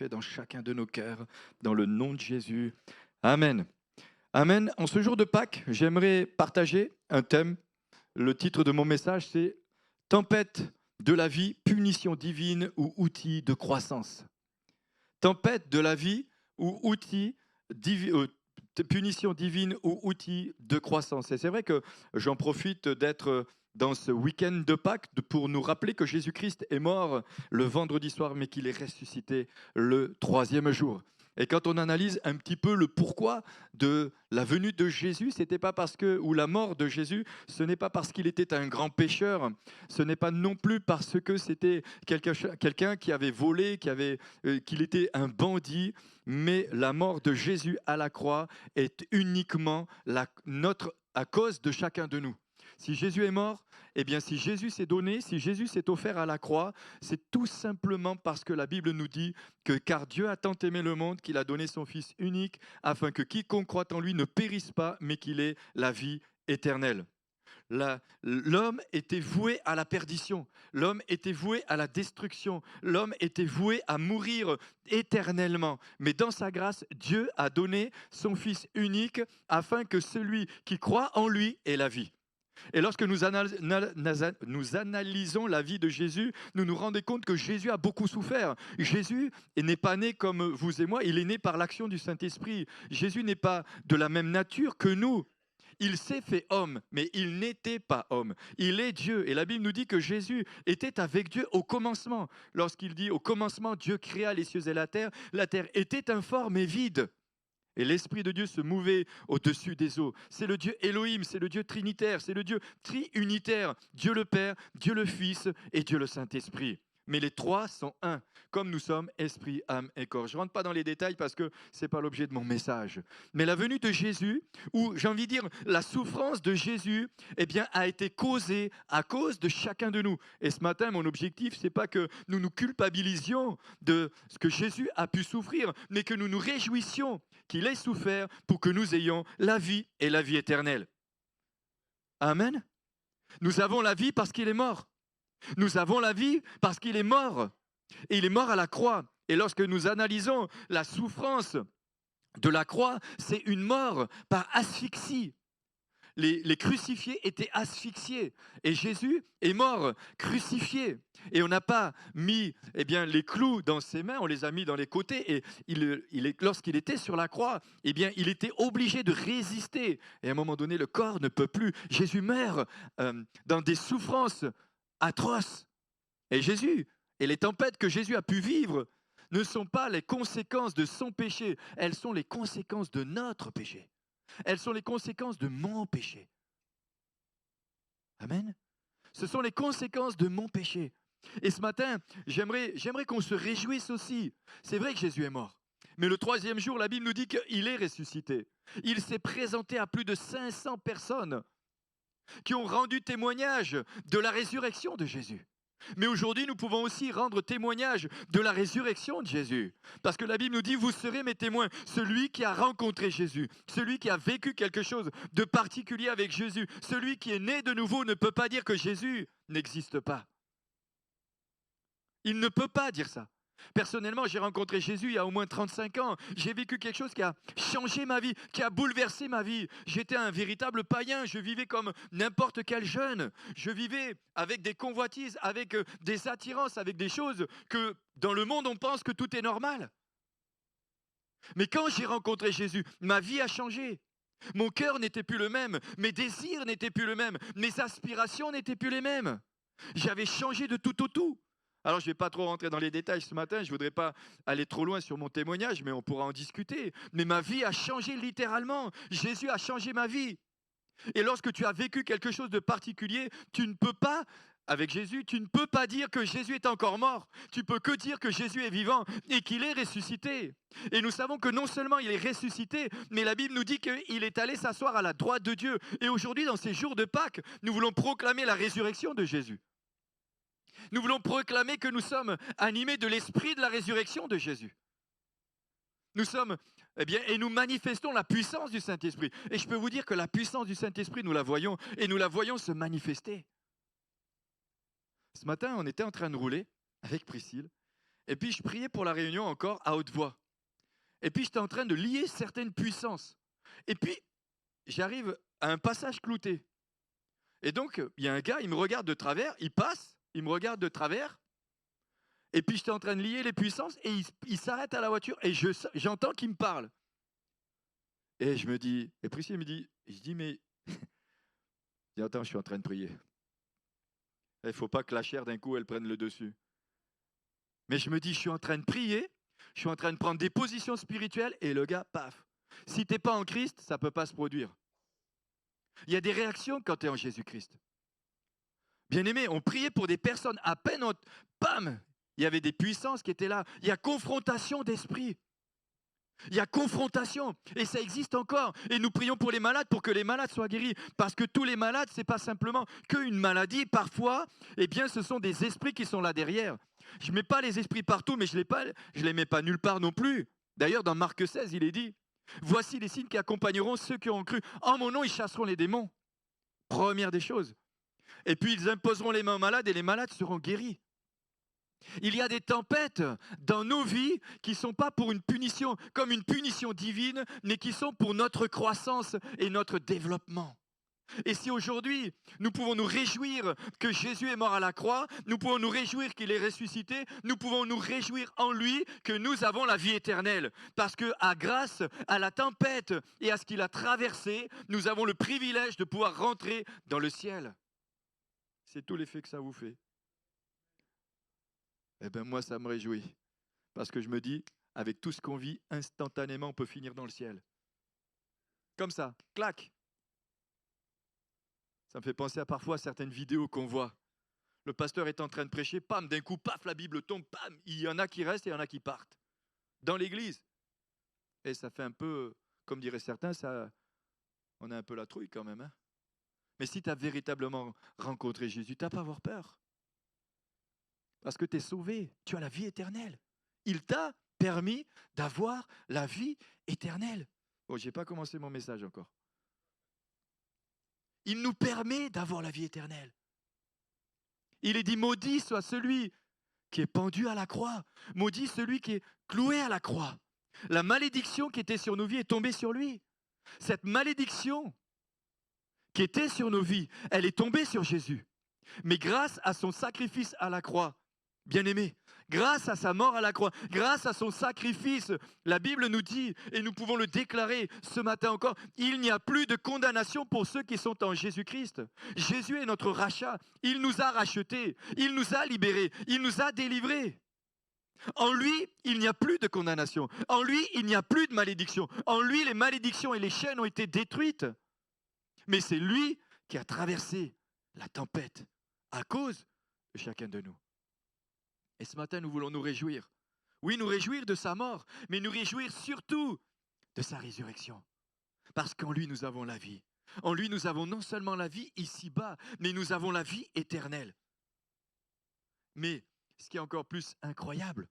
paix dans chacun de nos cœurs, dans le nom de Jésus. Amen. Amen. En ce jour de Pâques, j'aimerais partager un thème. Le titre de mon message, c'est Tempête de la vie, punition divine ou outil de croissance. Tempête de la vie ou punition divine ou outil de croissance. Et c'est vrai que j'en profite d'être dans ce week-end de Pâques pour nous rappeler que Jésus-Christ est mort le vendredi soir, mais qu'il est ressuscité le troisième jour. Et quand on analyse un petit peu le pourquoi de la venue de Jésus, c'était pas parce que, ou la mort de Jésus, ce n'est pas parce qu'il était un grand pécheur, ce n'est pas non plus parce que c'était quelqu'un qui avait volé, qu'il était un bandit, mais la mort de Jésus à la croix est uniquement à cause de chacun de nous. Si Jésus est mort, eh bien si Jésus s'est donné, si Jésus s'est offert à la croix, c'est tout simplement parce que la Bible nous dit que car Dieu a tant aimé le monde qu'il a donné son Fils unique afin que quiconque croit en lui ne périsse pas, mais qu'il ait la vie éternelle. L'homme était voué à la perdition, l'homme était voué à la destruction, l'homme était voué à mourir éternellement. Mais dans sa grâce, Dieu a donné son Fils unique afin que celui qui croit en lui ait la vie. Et lorsque nous analysons la vie de Jésus, nous nous rendons compte que Jésus a beaucoup souffert. Jésus n'est pas né comme vous et moi, il est né par l'action du Saint-Esprit. Jésus n'est pas de la même nature que nous. Il s'est fait homme, mais il n'était pas homme. Il est Dieu. Et la Bible nous dit que Jésus était avec Dieu au commencement. Lorsqu'il dit au commencement, Dieu créa les cieux et la terre était informe et vide. Et l'Esprit de Dieu se mouvait au-dessus des eaux. C'est le Dieu Elohim, c'est le Dieu trinitaire, c'est le Dieu triunitaire, Dieu le Père, Dieu le Fils et Dieu le Saint-Esprit. Mais les trois sont un, comme nous sommes esprit, âme et corps. Je ne rentre pas dans les détails parce que ce n'est pas l'objet de mon message. Mais la venue de Jésus, ou j'ai envie de dire la souffrance de Jésus, eh bien, a été causée à cause de chacun de nous. Et ce matin, mon objectif, ce n'est pas que nous nous culpabilisions de ce que Jésus a pu souffrir, mais que nous nous réjouissions qu'il ait souffert pour que nous ayons la vie et la vie éternelle. Amen. Nous avons la vie parce qu'il est mort. Nous avons la vie parce qu'il est mort. Et il est mort à la croix. Et lorsque nous analysons la souffrance de la croix, c'est une mort par asphyxie. Les crucifiés étaient asphyxiés et Jésus est mort crucifié. Et on n'a pas mis les clous dans ses mains, on les a mis dans les côtés. Et lorsqu'il était sur la croix, il était obligé de résister. Et à un moment donné, le corps ne peut plus. Jésus meurt dans des souffrances atroces. Et Jésus, et les tempêtes que Jésus a pu vivre ne sont pas les conséquences de son péché, elles sont les conséquences de notre péché. Elles sont les conséquences de mon péché. Amen. Ce sont les conséquences de mon péché. Et ce matin, j'aimerais qu'on se réjouisse aussi. C'est vrai que Jésus est mort. Mais le troisième jour, la Bible nous dit qu'il est ressuscité. Il s'est présenté à plus de 500 personnes qui ont rendu témoignage de la résurrection de Jésus. Mais aujourd'hui, nous pouvons aussi rendre témoignage de la résurrection de Jésus. Parce que la Bible nous dit, vous serez mes témoins. Celui qui a rencontré Jésus, celui qui a vécu quelque chose de particulier avec Jésus, celui qui est né de nouveau ne peut pas dire que Jésus n'existe pas. Il ne peut pas dire ça. Personnellement, j'ai rencontré Jésus il y a au moins 35 ans. J'ai vécu quelque chose qui a changé ma vie, qui a bouleversé ma vie. J'étais un véritable païen. Je vivais comme n'importe quel jeune. Je vivais avec des convoitises, avec des attirances, avec des choses que dans le monde, on pense que tout est normal. Mais quand j'ai rencontré Jésus, ma vie a changé. Mon cœur n'était plus le même. Mes désirs n'étaient plus le même. Mes aspirations n'étaient plus les mêmes. J'avais changé de tout au tout. Alors, je ne vais pas trop rentrer dans les détails ce matin, je ne voudrais pas aller trop loin sur mon témoignage, mais on pourra en discuter. Mais ma vie a changé littéralement. Jésus a changé ma vie. Et lorsque tu as vécu quelque chose de particulier, tu ne peux pas, avec Jésus, tu ne peux pas dire que Jésus est encore mort. Tu peux que dire que Jésus est vivant et qu'il est ressuscité. Et nous savons que non seulement il est ressuscité, mais la Bible nous dit qu'il est allé s'asseoir à la droite de Dieu. Et aujourd'hui, dans ces jours de Pâques, nous voulons proclamer la résurrection de Jésus. Nous voulons proclamer que nous sommes animés de l'esprit de la résurrection de Jésus. Nous sommes, et nous manifestons la puissance du Saint-Esprit. Et je peux vous dire que la puissance du Saint-Esprit, nous la voyons, et nous la voyons se manifester. Ce matin, on était en train de rouler avec Priscille, Et puis je priais pour la réunion encore à haute voix. Et puis j'étais en train de lier certaines puissances. Et puis j'arrive à un passage clouté. Et donc il y a un gars, il me regarde de travers, il passe, il me regarde de travers. Et puis j'étais en train de lier les puissances et il s'arrête à la voiture et j'entends qu'il me parle. Et je me dis, et Priscille me dit, je dis mais, attends, je suis en train de prier. Il ne faut pas que la chair d'un coup elle prenne le dessus. Mais je me dis, je suis en train de prier, je suis en train de prendre des positions spirituelles et le gars, paf. Si tu n'es pas en Christ, ça ne peut pas se produire. Il y a des réactions quand tu es en Jésus-Christ. Bien-aimé, on priait pour des personnes, à peine, bam, il y avait des puissances qui étaient là. Il y a confrontation d'esprit. Il y a confrontation et ça existe encore. Et nous prions pour les malades pour que les malades soient guéris. Parce que tous les malades, ce n'est pas simplement qu'une maladie. Parfois, eh bien, ce sont des esprits qui sont là derrière. Je ne mets pas les esprits partout, mais je ne les mets pas nulle part non plus. D'ailleurs, dans Marc 16, il est dit, « Voici les signes qui accompagneront ceux qui ont cru. En mon nom, ils chasseront les démons. » Première des choses. Et puis, ils imposeront les mains aux malades et les malades seront guéris. Il y a des tempêtes dans nos vies qui ne sont pas pour une punition, comme une punition divine, mais qui sont pour notre croissance et notre développement. Et si aujourd'hui, nous pouvons nous réjouir que Jésus est mort à la croix, nous pouvons nous réjouir qu'il est ressuscité, nous pouvons nous réjouir en lui que nous avons la vie éternelle. Parce que, grâce à la tempête et à ce qu'il a traversé, nous avons le privilège de pouvoir rentrer dans le ciel. C'est tout l'effet que ça vous fait. Eh bien, moi, ça me réjouit. Parce que je me dis, avec tout ce qu'on vit, instantanément, on peut finir dans le ciel. Comme ça, clac. Ça me fait penser à parfois certaines vidéos qu'on voit. Le pasteur est en train de prêcher, pam, d'un coup, paf, la Bible tombe, pam. Il y en a qui restent et il y en a qui partent. Dans l'église. Et ça fait un peu, comme diraient certains, on a un peu la trouille quand même. Hein. Mais si tu as véritablement rencontré Jésus, tu n'as pas à avoir peur. Parce que tu es sauvé, tu as la vie éternelle. Il t'a permis d'avoir la vie éternelle. Bon, je n'ai pas commencé mon message encore. Il nous permet d'avoir la vie éternelle. Il est dit, maudit soit celui qui est pendu à la croix. Maudit celui qui est cloué à la croix. La malédiction qui était sur nos vies est tombée sur lui. Cette malédiction qui était sur nos vies, elle est tombée sur Jésus. Mais grâce à son sacrifice à la croix, bien-aimé, grâce à sa mort à la croix, grâce à son sacrifice, la Bible nous dit, et nous pouvons le déclarer ce matin encore, il n'y a plus de condamnation pour ceux qui sont en Jésus-Christ. Jésus est notre rachat. Il nous a rachetés, il nous a libérés, il nous a délivrés. En lui, il n'y a plus de condamnation. En lui, il n'y a plus de malédiction. En lui, les malédictions et les chaînes ont été détruites. Mais c'est lui qui a traversé la tempête à cause de chacun de nous. Et ce matin, nous voulons nous réjouir. Oui, nous réjouir de sa mort, mais nous réjouir surtout de sa résurrection. Parce qu'en lui, nous avons la vie. En lui, nous avons non seulement la vie ici-bas, mais nous avons la vie éternelle. Mais ce qui est encore plus incroyable,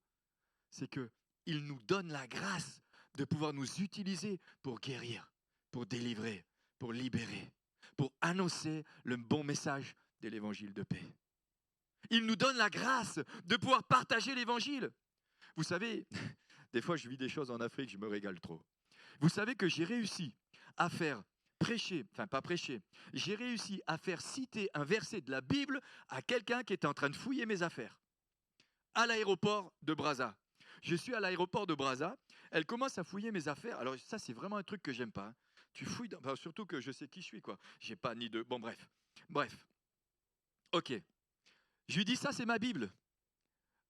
c'est qu'il nous donne la grâce de pouvoir nous utiliser pour guérir, pour délivrer, pour libérer, pour annoncer le bon message de l'évangile de paix. Il nous donne la grâce de pouvoir partager l'évangile. Vous savez, des fois je vis des choses en Afrique, je me régale trop. Vous savez que j'ai réussi à faire prêcher, enfin pas prêcher, j'ai réussi à faire citer un verset de la Bible à quelqu'un qui était en train de fouiller mes affaires. À l'aéroport de Brazza. Je suis à l'aéroport de Brazza, elle commence à fouiller mes affaires. Alors ça c'est vraiment un truc que j'aime pas. Hein. Tu fouilles, enfin, surtout que je sais qui je suis quoi. J'ai pas ni de... Bon bref. Ok. Je lui dis, ça c'est ma Bible.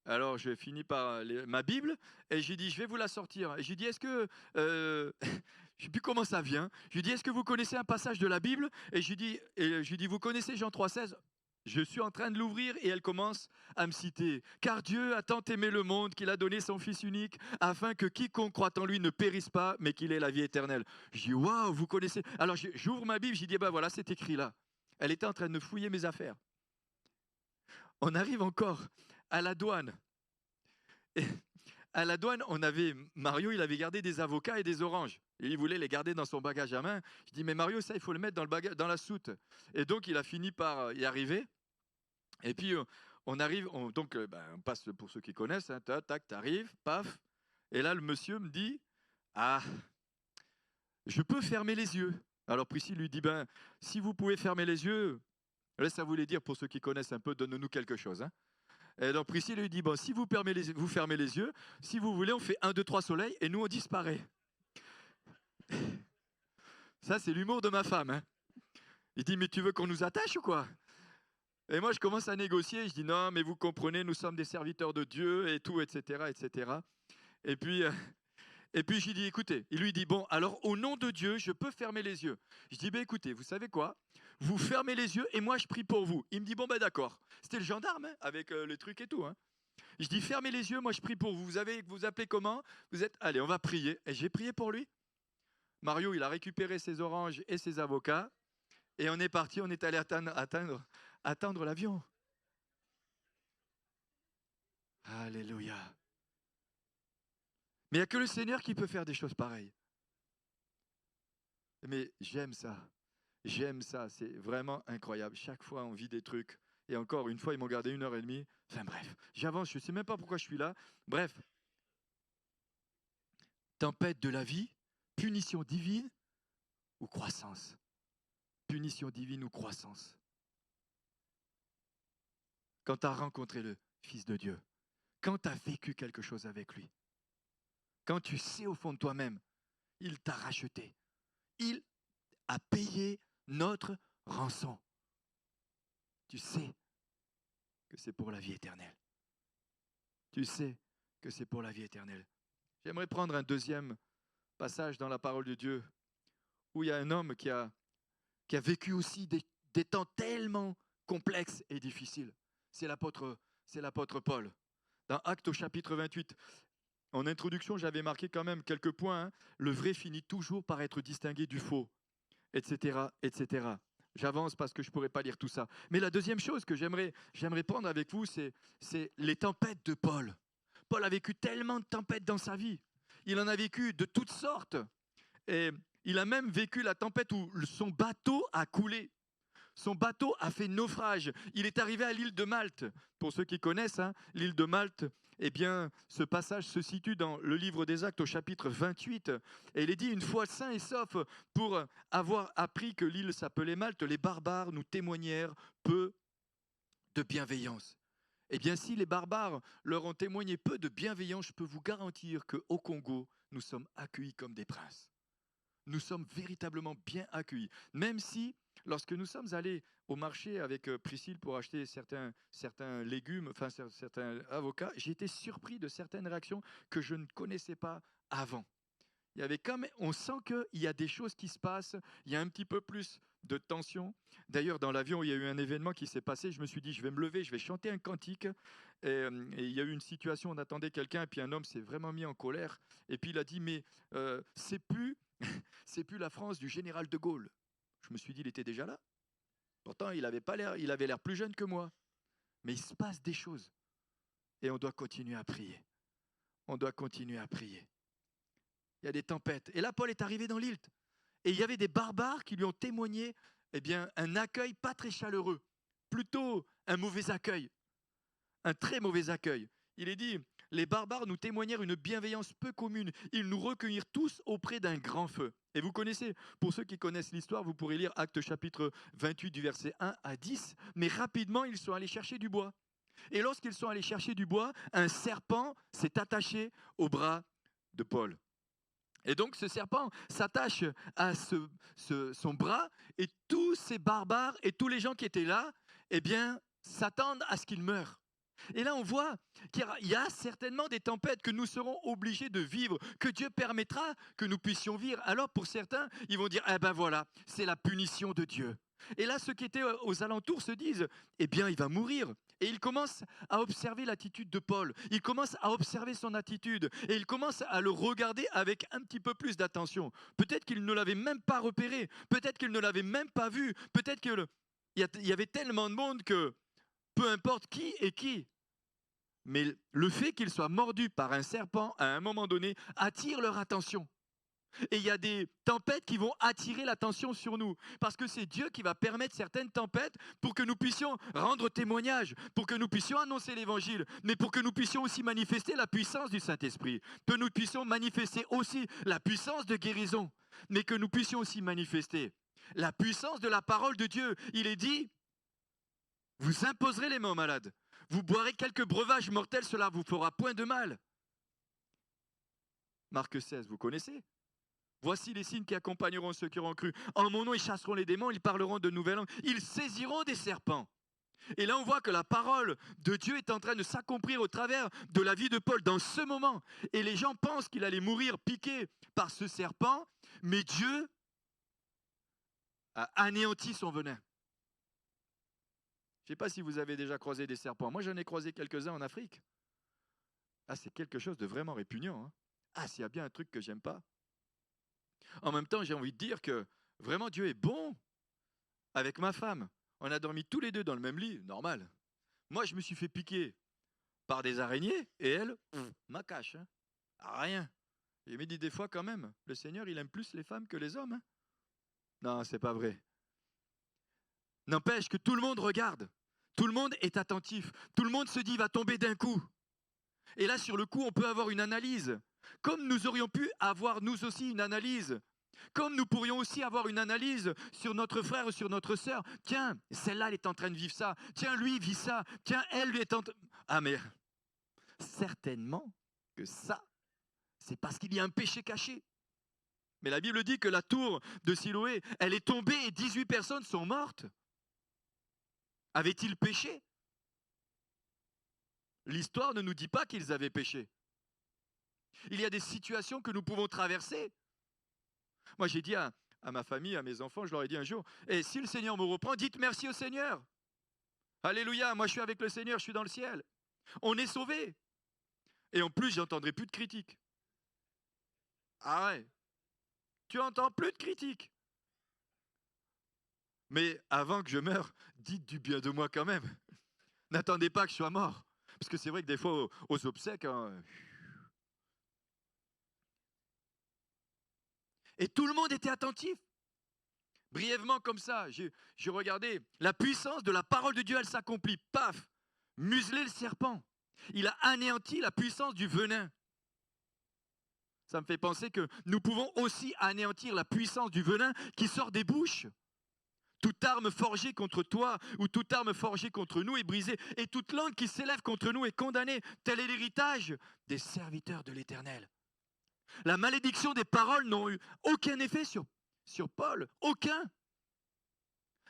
Alors je finis par ma Bible et je lui dis, je vais vous la sortir. Et je lui dis, est-ce que... je ne sais plus comment ça vient. Je lui dis, est-ce que vous connaissez un passage de la Bible? Et je lui dis, vous connaissez Jean 3,16? Je suis en train de l'ouvrir et elle commence à me citer. Car Dieu a tant aimé le monde qu'il a donné son Fils unique afin que quiconque croit en lui ne périsse pas, mais qu'il ait la vie éternelle. Je dis, waouh, vous connaissez... Alors j'ouvre ma Bible, je dis, ben voilà, c'est écrit là. Elle était en train de fouiller mes affaires. On arrive encore à la douane. Et à la douane, Mario, il avait gardé des avocats et des oranges. Et il voulait les garder dans son bagage à main. Je dis, mais Mario, ça, il faut le mettre dans la soute. Et donc, il a fini par y arriver. Et puis, on arrive, donc on passe pour ceux qui connaissent, hein, tac, tac, t'arrives, paf. Et là, le monsieur me dit, ah, je peux fermer les yeux. Alors Priscille lui dit, ben, si vous pouvez fermer les yeux, là, ça voulait dire, pour ceux qui connaissent un peu, donne-nous quelque chose. Hein. Et donc Priscille lui dit, bon, si vous fermez les yeux, si vous voulez, on fait 1, 2, 3 soleils et nous, on disparaît. Ça, c'est l'humour de ma femme. Hein. Il dit, mais tu veux qu'on nous attache ou quoi? Et moi, je commence à négocier. Je dis, non, mais vous comprenez, nous sommes des serviteurs de Dieu et tout, etc., etc. Et puis, j'ai dit, écoutez, il lui dit, bon, alors au nom de Dieu, je peux fermer les yeux. Je dis, ben écoutez, vous savez quoi? Vous fermez les yeux et moi, je prie pour vous. Il me dit, bon, ben d'accord. C'était le gendarme, hein, avec le truc et tout. Hein. Je dis, fermez les yeux, moi, je prie pour vous. Vous appelez comment? Vous êtes, allez, on va prier. Et j'ai prié pour lui. Mario, il a récupéré ses oranges et ses avocats. Et on est parti, on est allé attendre l'avion. Alléluia. Mais il n'y a que le Seigneur qui peut faire des choses pareilles. Mais j'aime ça. J'aime ça. C'est vraiment incroyable. Chaque fois, on vit des trucs. Et encore une fois, ils m'ont gardé 1h30. Enfin bref, j'avance. Je ne sais même pas pourquoi je suis là. Bref. Tempête de la vie, punition divine ou croissance? Punition divine ou croissance? Quand tu as rencontré le Fils de Dieu, quand tu as vécu quelque chose avec lui, quand tu sais au fond de toi-même, il t'a racheté, il a payé notre rançon. Tu sais que c'est pour la vie éternelle. Tu sais que c'est pour la vie éternelle. J'aimerais prendre un deuxième passage dans la parole de Dieu où il y a un homme qui a vécu aussi des temps tellement complexes et difficiles. C'est l'apôtre Paul. Dans Actes au chapitre 28, en introduction, j'avais marqué quand même quelques points. Hein. Le vrai finit toujours par être distingué du faux, etc., etc. J'avance parce que je ne pourrais pas lire tout ça. Mais la deuxième chose que j'aimerais prendre avec vous, c'est les tempêtes de Paul. Paul a vécu tellement de tempêtes dans sa vie. Il en a vécu de toutes sortes. Et il a même vécu la tempête où son bateau a coulé. Son bateau a fait naufrage. Il est arrivé à l'île de Malte. Pour ceux qui connaissent, hein, l'île de Malte, eh bien, ce passage se situe dans le livre des Actes au chapitre 28. Et il est dit, une fois sain et sauf, pour avoir appris que l'île s'appelait Malte, les barbares nous témoignèrent peu de bienveillance. Eh bien, si les barbares leur ont témoigné peu de bienveillance, je peux vous garantir qu'au Congo, nous sommes accueillis comme des princes. Nous sommes véritablement bien accueillis. Même si, lorsque nous sommes allés au marché avec Priscille pour acheter certains légumes, enfin certains avocats, j'ai été surpris de certaines réactions que je ne connaissais pas avant. Il y avait comme, on sent qu'il y a des choses qui se passent, il y a un petit peu plus de tension. D'ailleurs, dans l'avion, il y a eu un événement qui s'est passé. Je me suis dit, je vais me lever, je vais chanter un cantique. Et il y a eu une situation, on attendait quelqu'un, et puis un homme s'est vraiment mis en colère. Et puis il a dit, mais c'est plus la France du général de Gaulle. Je me suis dit, il était déjà là. Pourtant, il avait l'air plus jeune que moi. Mais il se passe des choses. Et on doit continuer à prier. On doit continuer à prier. Il y a des tempêtes. Et là, Paul est arrivé dans l'île. Et il y avait des barbares qui lui ont témoigné un accueil pas très chaleureux. Plutôt un mauvais accueil. Un très mauvais accueil. Il est dit, les barbares nous témoignèrent une bienveillance peu commune. Ils nous recueillirent tous auprès d'un grand feu. Et vous connaissez, pour ceux qui connaissent l'histoire, vous pourrez lire Actes chapitre 28 du verset 1 à 10. Mais rapidement, ils sont allés chercher du bois. Et lorsqu'ils sont allés chercher du bois, un serpent s'est attaché au bras de Paul. Et donc ce serpent s'attache à son bras et tous ces barbares et tous les gens qui étaient là, eh bien, s'attendent à ce qu'il meure. Et là, on voit qu'il y a certainement des tempêtes que nous serons obligés de vivre, que Dieu permettra que nous puissions vivre. Alors pour certains, ils vont dire, eh ben voilà, c'est la punition de Dieu. Et là, ceux qui étaient aux alentours se disent, eh bien, il va mourir. Et ils commencent à observer l'attitude de Paul. Ils commencent à observer son attitude. Et ils commencent à le regarder avec un petit peu plus d'attention. Peut-être qu'ils ne l'avaient même pas repéré. Peut-être qu'ils ne l'avaient même pas vu. Peut-être qu'il y avait tellement de monde que peu importe qui est qui. Mais le fait qu'il soit mordu par un serpent à un moment donné attire leur attention. Et il y a des tempêtes qui vont attirer l'attention sur nous. Parce que c'est Dieu qui va permettre certaines tempêtes pour que nous puissions rendre témoignage, pour que nous puissions annoncer l'évangile, mais pour que nous puissions aussi manifester la puissance du Saint-Esprit, que nous puissions manifester aussi la puissance de guérison, mais que nous puissions aussi manifester la puissance de la parole de Dieu. Il est dit, vous imposerez les mains aux malades, vous boirez quelques breuvages mortels, cela vous fera point de mal. Marc 16, vous connaissez? Voici les signes qui accompagneront ceux qui auront cru. En mon nom, ils chasseront les démons, ils parleront de nouvelles langues, ils saisiront des serpents. Et là, on voit que la parole de Dieu est en train de s'accomplir au travers de la vie de Paul dans ce moment. Et les gens pensent qu'il allait mourir piqué par ce serpent, mais Dieu a anéanti son venin. Je ne sais pas si vous avez déjà croisé des serpents. Moi, j'en ai croisé quelques-uns en Afrique. Ah, c'est quelque chose de vraiment répugnant. Hein. Ah, s'il y a bien un truc que j'aime pas. En même temps, j'ai envie de dire que vraiment Dieu est bon avec ma femme. On a dormi tous les deux dans le même lit, normal. Moi, je me suis fait piquer par des araignées et elle, ma cache. Hein. Rien. Il me dit des fois quand même, le Seigneur, il aime plus les femmes que les hommes. Hein. Non, c'est pas vrai. N'empêche que tout le monde regarde. Tout le monde est attentif. Tout le monde se dit, il va tomber d'un coup. Et là, sur le coup, on peut avoir une analyse. Comme nous aurions pu avoir, nous aussi, une analyse. Comme nous pourrions aussi avoir une analyse sur notre frère ou sur notre sœur. Tiens, celle-là, elle est en train de vivre ça. Tiens, lui, il vit ça. Tiens, elle, lui est en train... Ah, mais certainement que ça, c'est parce qu'il y a un péché caché. Mais la Bible dit que la tour de Siloé, elle est tombée et 18 personnes sont mortes. Avaient-ils péché? L'histoire ne nous dit pas qu'ils avaient péché. Il y a des situations que nous pouvons traverser. Moi, j'ai dit à ma famille, à mes enfants, je leur ai dit un jour, et si le Seigneur me reprend, dites merci au Seigneur. Alléluia, moi je suis avec le Seigneur, je suis dans le ciel. On est sauvés. Et en plus, j'entendrai plus de critiques. Ah ouais, tu entends plus de critiques. Mais avant que je meure, dites du bien de moi quand même. N'attendez pas que je sois mort. Parce que c'est vrai que des fois, aux obsèques... Hein, et tout le monde était attentif. Brièvement comme ça, j'ai regardé. La puissance de la parole de Dieu, elle s'accomplit. Paf, museler le serpent. Il a anéanti la puissance du venin. Ça me fait penser que nous pouvons aussi anéantir la puissance du venin qui sort des bouches. Toute arme forgée contre toi ou toute arme forgée contre nous est brisée. Et toute langue qui s'élève contre nous est condamnée. Tel est l'héritage des serviteurs de l'Éternel. La malédiction des paroles n'ont eu aucun effet sur Paul. Aucun.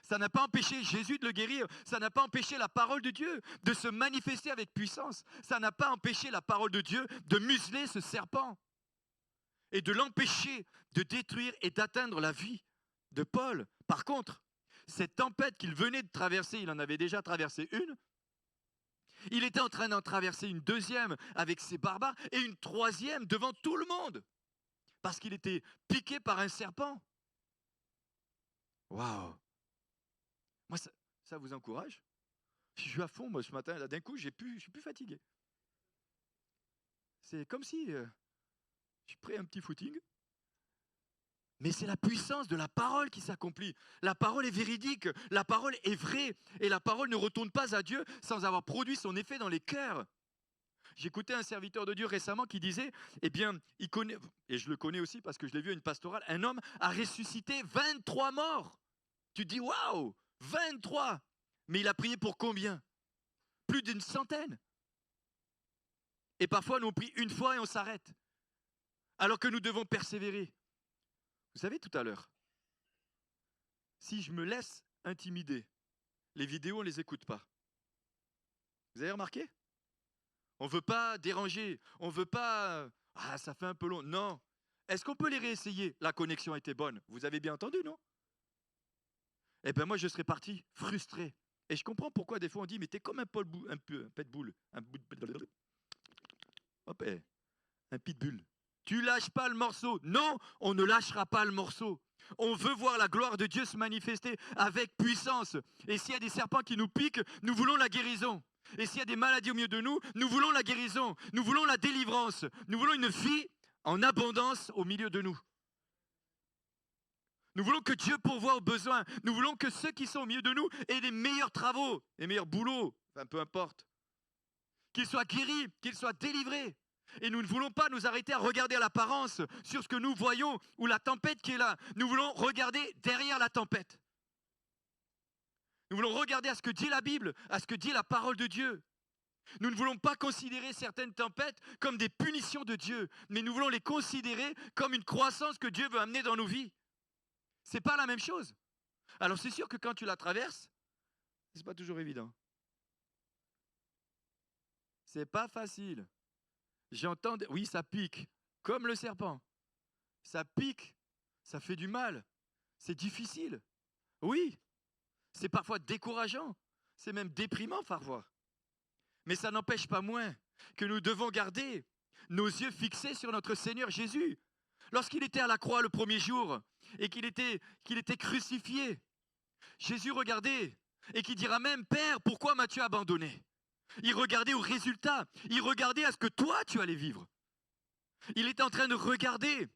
Ça n'a pas empêché Jésus de le guérir. Ça n'a pas empêché la parole de Dieu de se manifester avec puissance. Ça n'a pas empêché la parole de Dieu de museler ce serpent et de l'empêcher de détruire et d'atteindre la vie de Paul. Par contre, cette tempête qu'il venait de traverser, il en avait déjà traversé une. Il était en train d'en traverser une deuxième avec ses barbares et une troisième devant tout le monde. Parce qu'il était piqué par un serpent. Waouh! Moi, ça vous encourage? Je suis à fond, moi, ce matin. Là, d'un coup, je suis plus fatigué. C'est comme si je pris un petit footing. Mais c'est la puissance de la parole qui s'accomplit. La parole est véridique, la parole est vraie. Et la parole ne retourne pas à Dieu sans avoir produit son effet dans les cœurs. J'écoutais un serviteur de Dieu récemment qui disait, eh bien, il connaît, et je le connais aussi parce que je l'ai vu à une pastorale, un homme a ressuscité 23 morts. Tu te dis, waouh, 23! Mais il a prié pour combien? Plus d'une centaine. Et parfois, nous on prie une fois et on s'arrête. Alors que nous devons persévérer. Vous savez, tout à l'heure, si je me laisse intimider, les vidéos, on ne les écoute pas. Vous avez remarqué? On ne veut pas déranger, on ne veut pas... Ah, ça fait un peu long. Non. Est-ce qu'on peut les réessayer? La connexion était bonne. Vous avez bien entendu, non? Eh bien, moi, je serais parti frustré. Et je comprends pourquoi des fois on dit, mais t'es comme un pitbull. Un pitbull. Tu lâches pas le morceau. Non, on ne lâchera pas le morceau. On veut voir la gloire de Dieu se manifester avec puissance. Et s'il y a des serpents qui nous piquent, nous voulons la guérison. Et s'il y a des maladies au milieu de nous, nous voulons la guérison. Nous voulons la délivrance. Nous voulons une vie en abondance au milieu de nous. Nous voulons que Dieu pourvoie aux besoins. Nous voulons que ceux qui sont au milieu de nous aient les meilleurs travaux, les meilleurs boulots, enfin peu importe. Qu'ils soient guéris, qu'ils soient délivrés. Et nous ne voulons pas nous arrêter à regarder à l'apparence sur ce que nous voyons ou la tempête qui est là. Nous voulons regarder derrière la tempête. Nous voulons regarder à ce que dit la Bible, à ce que dit la parole de Dieu. Nous ne voulons pas considérer certaines tempêtes comme des punitions de Dieu, mais nous voulons les considérer comme une croissance que Dieu veut amener dans nos vies. Ce n'est pas la même chose. Alors c'est sûr que quand tu la traverses, ce n'est pas toujours évident. C'est pas facile. J'entends, oui, ça pique, comme le serpent. Ça pique, ça fait du mal. C'est difficile. Oui, c'est parfois décourageant. C'est même déprimant parfois. Mais ça n'empêche pas moins que nous devons garder nos yeux fixés sur notre Seigneur Jésus. Lorsqu'il était à la croix le premier jour et qu'il était crucifié, Jésus regardait et qui dira même, Père, pourquoi m'as-tu abandonné? Il regardait au résultat, il regardait à ce que toi tu allais vivre. Il était en train de regarder